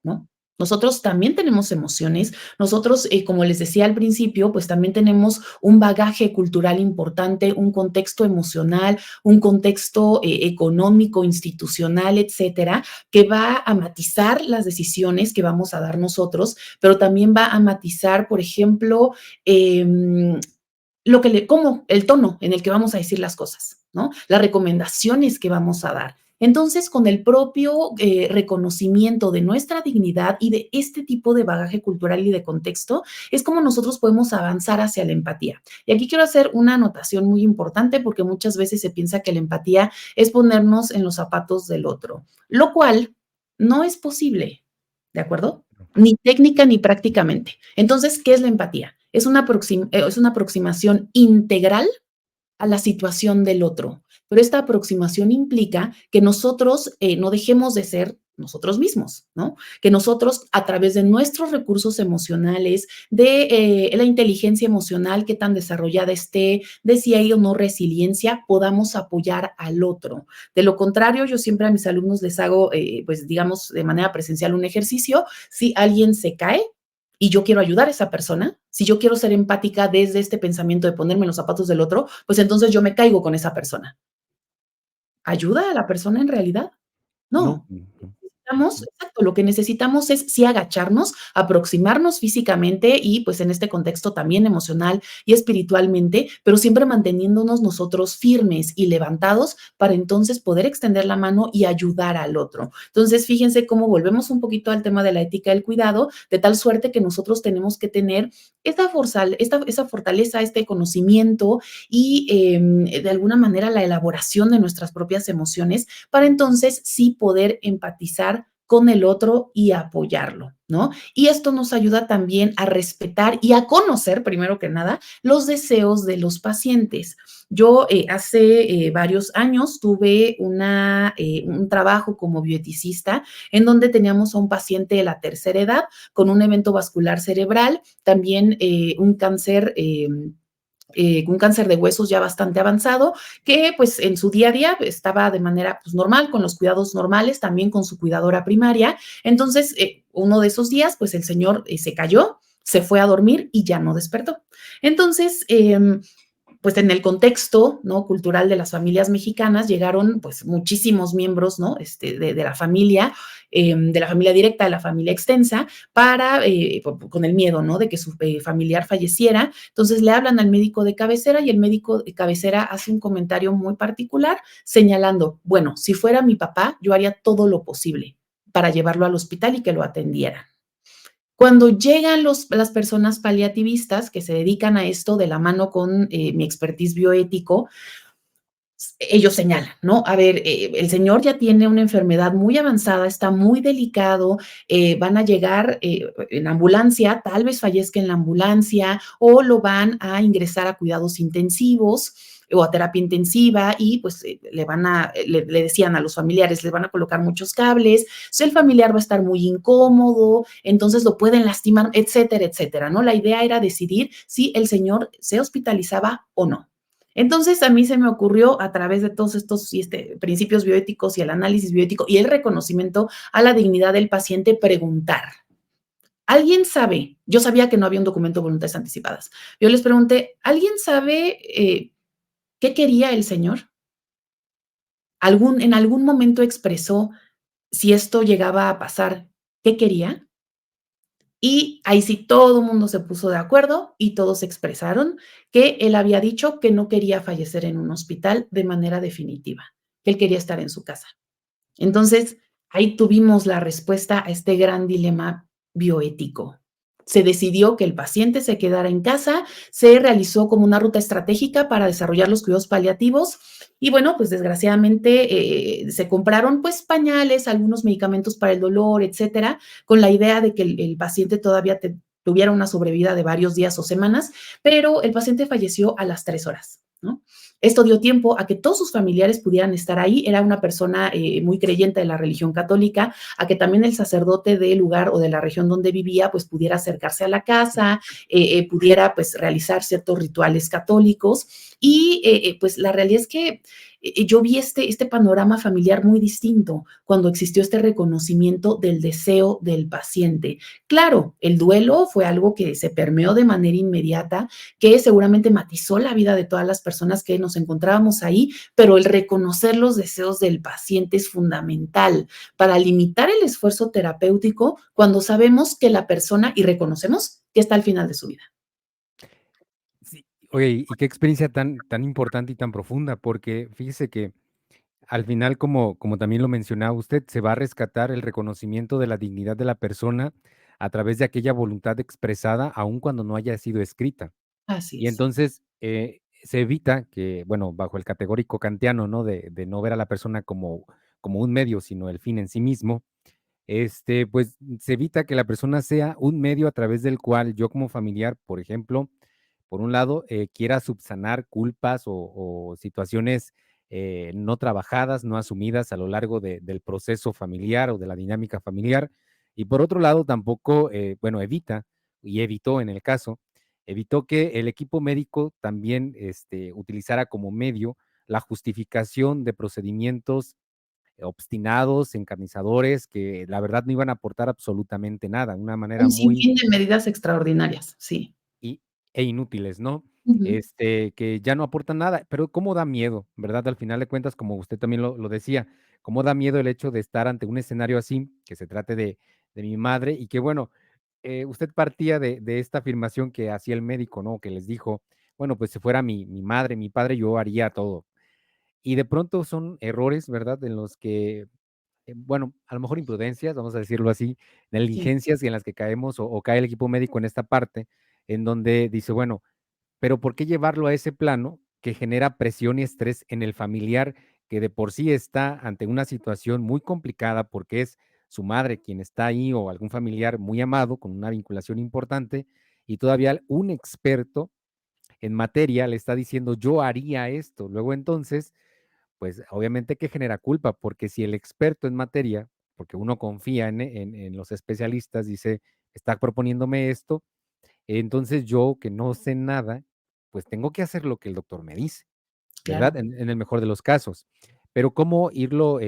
¿no? Nosotros también tenemos emociones, nosotros, como les decía al principio, pues también tenemos un bagaje cultural importante, un contexto emocional, un contexto económico, institucional, etcétera, que va a matizar las decisiones que vamos a dar nosotros, pero también va a matizar, por ejemplo, como el tono en el que vamos a decir las cosas, ¿no? Las recomendaciones que vamos a dar. Entonces, con el propio reconocimiento de nuestra dignidad y de este tipo de bagaje cultural y de contexto, es como nosotros podemos avanzar hacia la empatía. Y aquí quiero hacer una anotación muy importante porque muchas veces se piensa que la empatía es ponernos en los zapatos del otro, lo cual no es posible, ¿de acuerdo? Ni técnica ni prácticamente. Entonces, ¿qué es la empatía? Es una aproximación integral a la situación del otro. Pero esta aproximación implica que nosotros no dejemos de ser nosotros mismos, ¿no? Que nosotros, a través de nuestros recursos emocionales, de la inteligencia emocional, que tan desarrollada esté, de si hay o no resiliencia, podamos apoyar al otro. De lo contrario, yo siempre a mis alumnos les hago, pues digamos, de manera presencial un ejercicio. Si alguien se cae, y yo quiero ayudar a esa persona, si yo quiero ser empática desde este pensamiento de ponerme en los zapatos del otro, pues entonces yo me caigo con esa persona. ¿Ayuda a la persona en realidad? No, No. Exacto, lo que necesitamos es sí agacharnos, aproximarnos físicamente y pues en este contexto también emocional y espiritualmente, pero siempre manteniéndonos nosotros firmes y levantados para entonces poder extender la mano y ayudar al otro. Entonces, fíjense cómo volvemos un poquito al tema de la ética del cuidado, de tal suerte que nosotros tenemos que tener esa fortaleza, este conocimiento y de alguna manera la elaboración de nuestras propias emociones para entonces sí poder empatizar con el otro y apoyarlo, ¿no? Y esto nos ayuda también a respetar y a conocer, primero que nada, los deseos de los pacientes. Yo hace varios años tuve un trabajo como bioeticista en donde teníamos a un paciente de la tercera edad con un evento vascular cerebral, también un cáncer de huesos ya bastante avanzado, que pues en su día a día estaba de manera pues, normal, con los cuidados normales, también con su cuidadora primaria. Entonces, uno de esos días, pues el señor se cayó, se fue a dormir y ya no despertó. Entonces, pues en el contexto, ¿no?, cultural de las familias mexicanas llegaron pues muchísimos miembros, ¿no?, de la familia directa, de la familia extensa, con el miedo, ¿no?, de que su familiar falleciera. Entonces le hablan al médico de cabecera y el médico de cabecera hace un comentario muy particular señalando, bueno, si fuera mi papá, yo haría todo lo posible para llevarlo al hospital y que lo atendiera. Cuando llegan las personas paliativistas que se dedican a esto de la mano con mi expertise bioético, ellos señalan, ¿no? A ver, el señor ya tiene una enfermedad muy avanzada, está muy delicado, van a llegar en ambulancia, tal vez fallezca en la ambulancia o lo van a ingresar a cuidados intensivos o a terapia intensiva y pues le decían a los familiares, les van a colocar muchos cables, el familiar va a estar muy incómodo, entonces lo pueden lastimar, etcétera, etcétera, ¿no? La idea era decidir si el señor se hospitalizaba o no. Entonces, a mí se me ocurrió a través de todos estos principios bioéticos y el análisis bioético y el reconocimiento a la dignidad del paciente preguntar. ¿Alguien sabe? Yo sabía que no había un documento de voluntades anticipadas. Yo les pregunté, ¿alguien sabe qué quería el señor? ¿En algún momento expresó si esto llegaba a pasar, qué quería? Y ahí sí todo el mundo se puso de acuerdo y todos expresaron que él había dicho que no quería fallecer en un hospital de manera definitiva, que él quería estar en su casa. Entonces, ahí tuvimos la respuesta a este gran dilema bioético. Se decidió que el paciente se quedara en casa, se realizó como una ruta estratégica para desarrollar los cuidados paliativos y bueno, pues desgraciadamente se compraron pues pañales, algunos medicamentos para el dolor, etcétera, con la idea de que el paciente todavía tuviera una sobrevida de varios días o semanas, pero el paciente falleció a las 3 horas, ¿no? Esto dio tiempo a que todos sus familiares pudieran estar ahí. Era una persona muy creyente de la religión católica, a que también el sacerdote del lugar o de la región donde vivía, pues pudiera acercarse a la casa, pudiera pues realizar ciertos rituales católicos. Y pues la realidad es que yo vi este panorama familiar muy distinto cuando existió este reconocimiento del deseo del paciente. Claro, el duelo fue algo que se permeó de manera inmediata, que seguramente matizó la vida de todas las personas que nos encontrábamos ahí, pero el reconocer los deseos del paciente es fundamental para limitar el esfuerzo terapéutico cuando sabemos que la persona, y reconocemos que está al final de su vida. Sí, oye, y qué experiencia tan importante y tan profunda, porque fíjese que al final, como también lo mencionaba usted, se va a rescatar el reconocimiento de la dignidad de la persona a través de aquella voluntad expresada, aun cuando no haya sido escrita. Así Y es. entonces, se evita que, bueno, bajo el categórico kantiano, ¿no? De no ver a la persona como un medio, sino el fin en sí mismo, pues, se evita que la persona sea un medio a través del cual yo como familiar, por ejemplo, por un lado, quiera subsanar culpas o situaciones, no trabajadas, no asumidas a lo largo del proceso familiar o de la dinámica familiar. Y por otro lado, tampoco, bueno, evita, y evitó en el caso, evitó que el equipo médico también, utilizara como medio la justificación de procedimientos obstinados, encarnizadores, que la verdad no iban a aportar absolutamente nada, una manera Un muy sinfín de medidas extraordinarias, sí. i inútiles, ¿no? Ujú. Que ya no aportan nada, pero cómo da miedo, ¿verdad? Al final de cuentas, como usted también lo decía, cómo da miedo el hecho de estar ante un escenario así, que se trate de mi madre y que, bueno, usted partía de esta afirmación que hacía el médico, ¿no? Que les dijo, bueno, pues si fuera mi madre, mi padre, yo haría todo. Y de pronto son errores, ¿verdad? En los que bueno, a lo mejor imprudencias, vamos a decirlo así, Sí. negligencias y en las que caemos o cae el equipo médico en esta parte, en donde dice, bueno, pero ¿por qué llevarlo a ese plano que genera presión y estrés en el familiar que de por sí está ante una situación muy complicada porque es su madre quien está ahí o algún familiar muy amado con una vinculación importante y todavía un experto en materia le está diciendo yo haría esto. Luego entonces, pues obviamente que genera culpa, porque si el experto en materia, porque uno confía en los especialistas, dice, está proponiéndome esto, entonces yo que no sé nada, pues tengo que hacer lo que el doctor me dice. ¿Verdad? Claro. En el mejor de los casos. Pero cómo irlo,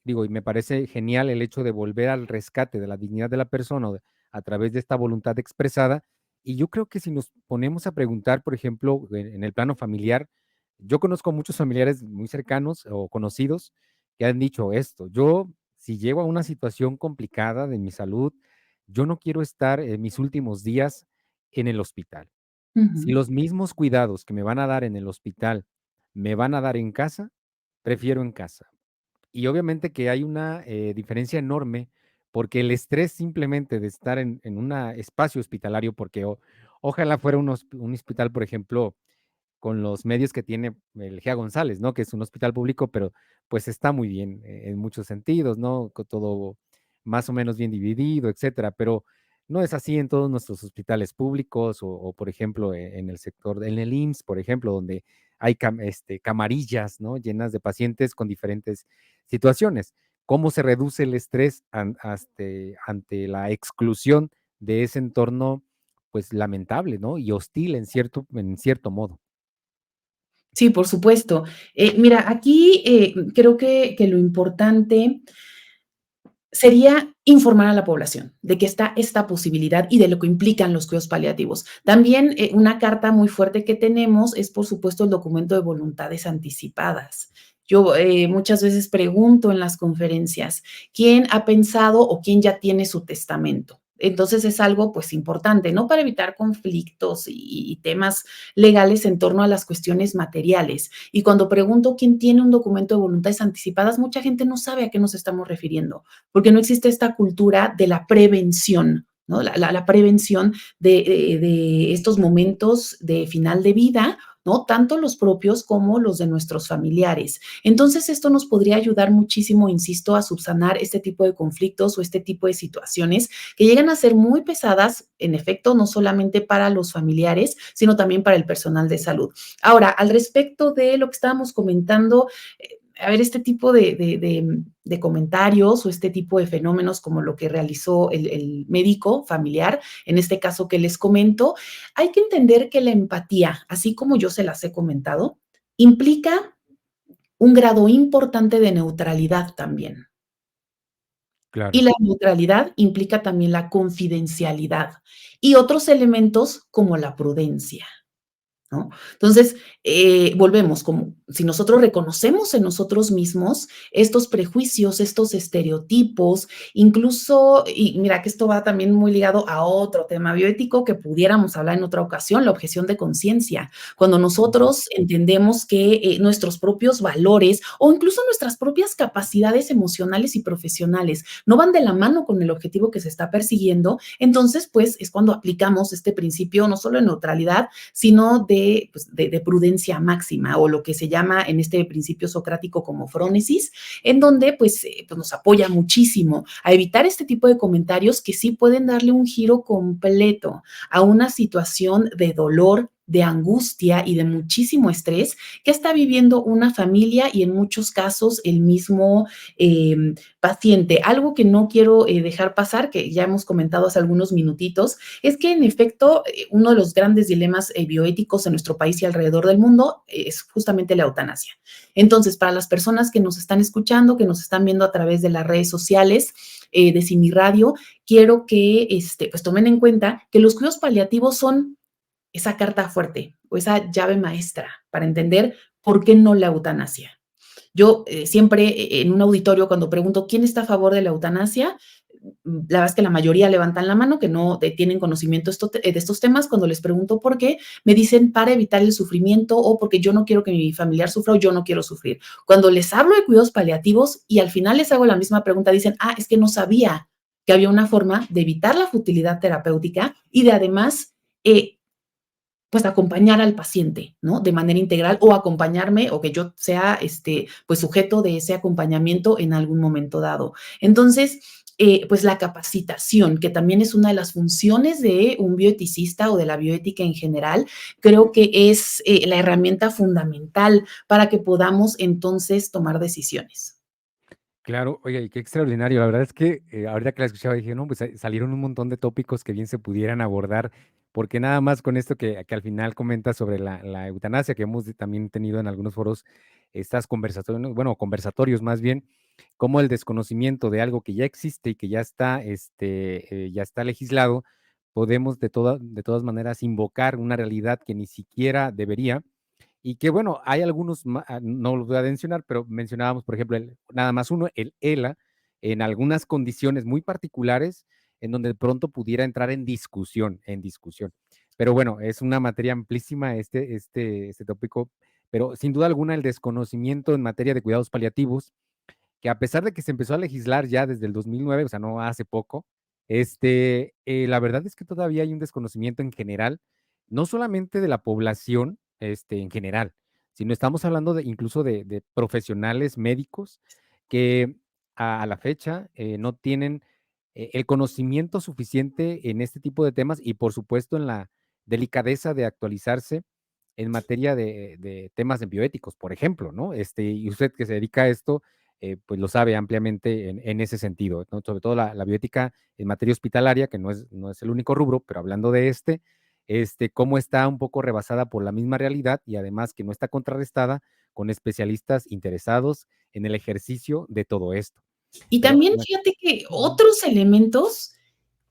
digo, y me parece genial el hecho de volver al rescate de la dignidad de la persona a través de esta voluntad expresada. Y yo creo que si nos ponemos a preguntar, por ejemplo, en el plano familiar, yo conozco muchos familiares muy cercanos o conocidos que han dicho esto. Yo, si llego a una situación complicada de mi salud, yo no quiero estar en mis últimos días en el hospital. Si Ujú. los mismos cuidados que me van a dar en el hospital me van a dar en casa, prefiero en casa. Y obviamente que hay una diferencia enorme porque el estrés simplemente de estar en un espacio hospitalario, porque ojalá fuera un hospital, por ejemplo, con los medios que tiene el GEA González, ¿no? Que es un hospital público, pero pues está muy bien en muchos sentidos, ¿no? Con todo más o menos bien dividido, etcétera, pero no es así en todos nuestros hospitales públicos o, por ejemplo, en el sector, en el IMSS, por ejemplo, donde hay camarillas, ¿no? Llenas de pacientes con diferentes situaciones. ¿Cómo se reduce el estrés ante la exclusión de ese entorno, pues lamentable, ¿no? Y hostil en cierto modo. Sí, por supuesto. Mira, aquí creo que lo importante sería informar a la población de que está esta posibilidad y de lo que implican los cuidados paliativos. También una carta muy fuerte que tenemos es, por supuesto, el documento de voluntades anticipadas. Yo muchas veces pregunto en las conferencias, ¿quién ha pensado o quién ya tiene su testamento? Entonces es algo pues importante, ¿no? Para evitar conflictos y temas legales en torno a las cuestiones materiales. Y cuando pregunto quién tiene un documento de voluntades anticipadas, mucha gente no sabe a qué nos estamos refiriendo porque no existe esta cultura de la prevención, ¿no? La prevención de estos momentos de final de vida, ¿no? Tanto los propios como los de nuestros familiares. Entonces, esto nos podría ayudar muchísimo, insisto, a subsanar este tipo de conflictos o este tipo de situaciones que llegan a ser muy pesadas, en efecto, no solamente para los familiares, sino también para el personal de salud. Ahora, al respecto de lo que estábamos comentando, a ver, este tipo de comentarios o este tipo de fenómenos como lo que realizó el médico familiar, en este caso que les comento, hay que entender que la empatía, así como yo se las he comentado, implica un grado importante de neutralidad también. Y Claro. la neutralidad implica también la confidencialidad y otros elementos como la prudencia. ¿No? Entonces, volvemos, como si nosotros reconocemos en nosotros mismos estos prejuicios, estos estereotipos, incluso, y mira que esto va también muy ligado a otro tema bioético que pudiéramos hablar en otra ocasión, la objeción de conciencia. Cuando Ujú. nosotros entendemos que nuestros propios valores o incluso nuestras propias capacidades emocionales y profesionales no van de la mano con el objetivo que se está persiguiendo, entonces, pues es cuando aplicamos este principio no solo de neutralidad, sino de prudencia máxima o lo que se llama en este principio socrático como frónesis, en donde pues nos apoya muchísimo a evitar este tipo de comentarios que sí pueden darle un giro completo a una situación de dolor, de angustia y de muchísimo estrés que está viviendo una familia y en muchos casos el mismo paciente. Algo que no quiero dejar pasar, que ya hemos comentado hace algunos minutitos, es que en efecto uno de los grandes dilemas bioéticos en nuestro país y alrededor del mundo es justamente la eutanasia. Entonces, para las personas que nos están escuchando, que nos están viendo a través de las redes sociales, de Simi Radio, quiero que pues tomen en cuenta que los cuidados paliativos son esa carta fuerte o esa llave maestra para entender por qué no la eutanasia. Yo siempre en un auditorio cuando pregunto quién está a favor de la eutanasia, la verdad es que la mayoría levantan la mano, que no tienen conocimiento de estos temas. Cuando les pregunto por qué, me dicen para evitar el sufrimiento o porque yo no quiero que mi familiar sufra o yo no quiero sufrir. Cuando les hablo de cuidados paliativos y al final les hago la misma pregunta, dicen, es que no sabía que había una forma de evitar la futilidad terapéutica y de además pues acompañar al paciente, ¿no? De manera integral o acompañarme o que yo sea pues sujeto de ese acompañamiento en algún momento dado. Entonces, pues la capacitación, que también es una de las funciones de un bioeticista o de la bioética en general, creo que es la herramienta fundamental para que podamos entonces tomar decisiones. Claro, oye, y qué extraordinario. La verdad es que ahorita que la escuchaba dije, no, pues salieron un montón de tópicos que bien se pudieran abordar, porque nada más con esto que al final comentas sobre la eutanasia, que hemos también tenido en algunos foros estas conversaciones, bueno, conversatorios más bien, como el desconocimiento de algo que ya existe y que ya está legislado, podemos de todas maneras invocar una realidad que ni siquiera debería. Y que bueno, hay algunos, no los voy a mencionar, pero mencionábamos, por ejemplo, nada más uno, el ELA, en algunas condiciones muy particulares, en donde de pronto pudiera entrar en discusión, en discusión. Pero bueno, es una materia amplísima este tópico, pero sin duda alguna el desconocimiento en materia de cuidados paliativos, que a pesar de que se empezó a legislar ya desde el 2009, o sea, no hace poco, la verdad es que todavía hay un desconocimiento en general, no solamente de la población en general, sino estamos hablando incluso de profesionales médicos que a la fecha no tienen el conocimiento suficiente en este tipo de temas y por supuesto en la delicadeza de actualizarse en materia de temas de bioéticos, por ejemplo, ¿no? Y usted que se dedica a esto, pues lo sabe ampliamente en ese sentido, ¿no? Sobre todo la bioética en materia hospitalaria, que no es el único rubro, pero hablando de cómo está un poco rebasada por la misma realidad y además que no está contrarrestada con especialistas interesados en el ejercicio de todo esto. Y Pero, también fíjate que otros elementos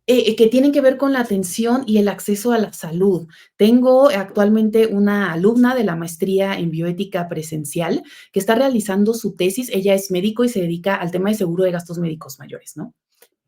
que tienen que ver con la atención y el acceso a la salud. Tengo actualmente una alumna de la maestría en bioética presencial que está realizando su tesis. Ella es médico y se dedica al tema de seguro de gastos médicos mayores, ¿no?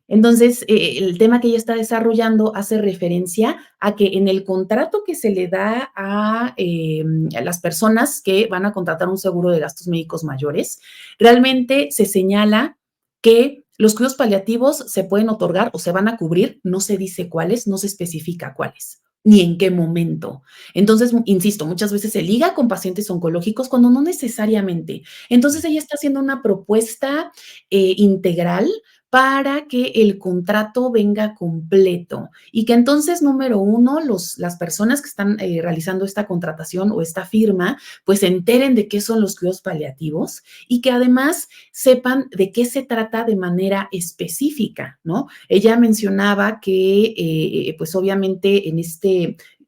Entonces, el tema que ella está desarrollando hace referencia a que en el contrato que se le da a las personas que van a contratar un seguro de gastos médicos mayores, realmente se señala que los cuidados paliativos se pueden otorgar o se van a cubrir, no se dice cuáles, no se especifica cuáles ni en qué momento. Entonces, insisto, muchas veces se liga con pacientes oncológicos cuando no necesariamente. Entonces, ella está haciendo una propuesta integral para que el contrato venga completo y que entonces, número uno, las personas que están realizando esta contratación o esta firma, pues se enteren de qué son los cuidados paliativos y que además sepan de qué se trata de manera específica, ¿no? Ella mencionaba que, pues obviamente en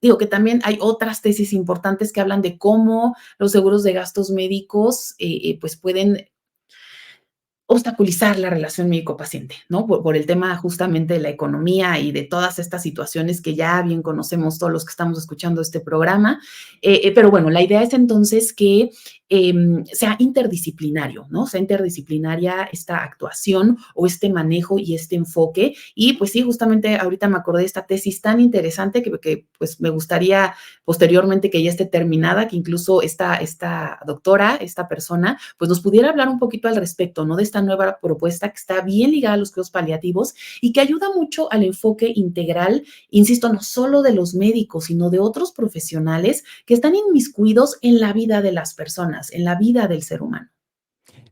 digo que también hay otras tesis importantes que hablan de cómo los seguros de gastos médicos pues pueden obstaculizar la relación médico-paciente, ¿no? Por el tema justamente de la economía y de todas estas situaciones que ya bien conocemos todos los que estamos escuchando este programa. Pero bueno, la idea es entonces que sea interdisciplinario, ¿no? Sea interdisciplinaria esta actuación o este manejo y este enfoque. Y pues sí, justamente ahorita me acordé de esta tesis tan interesante que pues me gustaría posteriormente que ya esté terminada, que incluso esta doctora, esta persona, pues nos pudiera hablar un poquito al respecto, ¿no? De esta nueva propuesta que está bien ligada a los cuidados paliativos y que ayuda mucho al enfoque integral, insisto, no solo de los médicos, sino de otros profesionales que están inmiscuidos en la vida de las personas, en la vida del ser humano.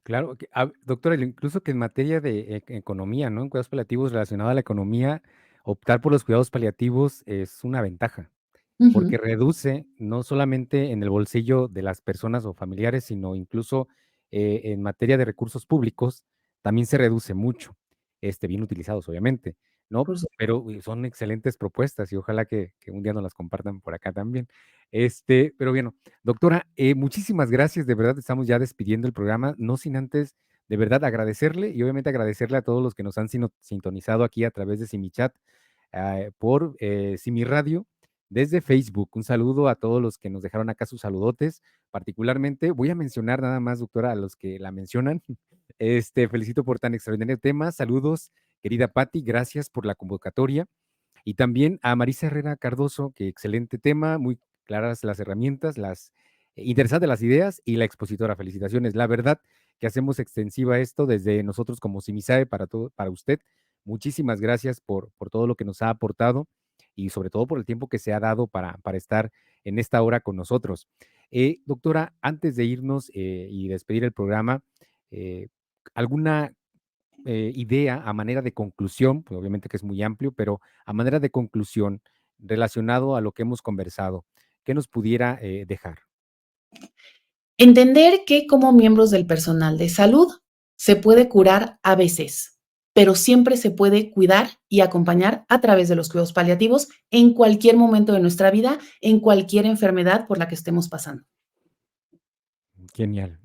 claro, doctora, incluso que en materia de economía, ¿no? En cuidados paliativos relacionado a la economía, optar por los cuidados paliativos es una ventaja, porque Ujú, reduce no solamente en el bolsillo de las personas o familiares, sino incluso en materia de recursos públicos, también se reduce mucho, bien utilizados, obviamente, ¿no? por supuesto. Pero son excelentes propuestas y ojalá que un día nos las compartan por acá también. Pero bueno, doctora, muchísimas gracias, de verdad estamos ya despidiendo el programa, no sin antes, de verdad, agradecerle y obviamente agradecerle a todos los que nos han sintonizado aquí a través de Simichat por Simi Radio desde Facebook. Un saludo a todos los que nos dejaron acá sus saludotes. Particularmente, voy a mencionar nada más, doctora, a los que la mencionan. Felicito por tan extraordinario tema. Saludos, querida Patti, gracias por la convocatoria. Y también a Marisa Herrera Cardoso, que excelente tema, muy claras las herramientas, las interesantes las ideas y la expositora. Felicitaciones. La verdad que hacemos extensiva esto desde nosotros como Simisae para todo, para usted. Muchísimas gracias por todo lo que nos ha aportado y sobre todo por el tiempo que se ha dado para estar en esta hora con nosotros. Doctora, antes de irnos y despedir el programa, eh, ¿alguna idea a manera de conclusión? Pues obviamente que es muy amplio, pero a manera de conclusión relacionado a lo que hemos conversado, ¿qué nos pudiera dejar? Entender que como miembros del personal de salud se puede curar a veces, pero siempre se puede cuidar y acompañar a través de los cuidados paliativos en cualquier momento de nuestra vida, en cualquier enfermedad por la que estemos pasando. Genial.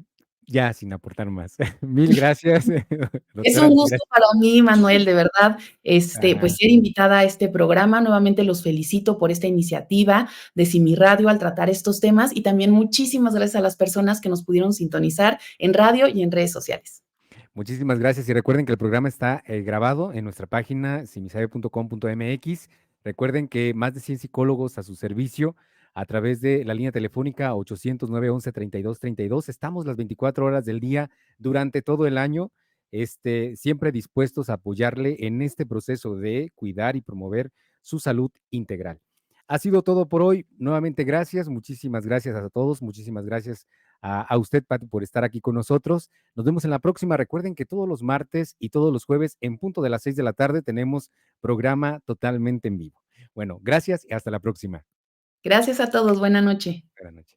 Ya sin aportar más. Mil gracias, Es un doctora. gusto para mí, Manuel, de verdad, pues, Ajá. ser invitada a este programa. Nuevamente los felicito por esta iniciativa de Simi Radio al tratar estos temas y también muchísimas gracias a las personas que nos pudieron sintonizar en radio y en redes sociales. Muchísimas gracias y recuerden que el programa está grabado en nuestra página simisabe.com.mx. Recuerden que más de 100 psicólogos a su servicio a través de la línea telefónica 800-911-3232. Estamos las 24 horas del día durante todo el año, siempre dispuestos a apoyarle en este proceso de cuidar y promover su salud integral. Ha sido todo por hoy. Nuevamente, gracias. Muchísimas gracias a todos. Muchísimas gracias a usted, Pati, por estar aquí con nosotros. Nos vemos en la próxima. Recuerden que todos los martes y todos los jueves en punto de las 6 de la tarde tenemos programa totalmente en vivo. Bueno, gracias y hasta la próxima. Gracias a todos. Buena noche. Buenas noches.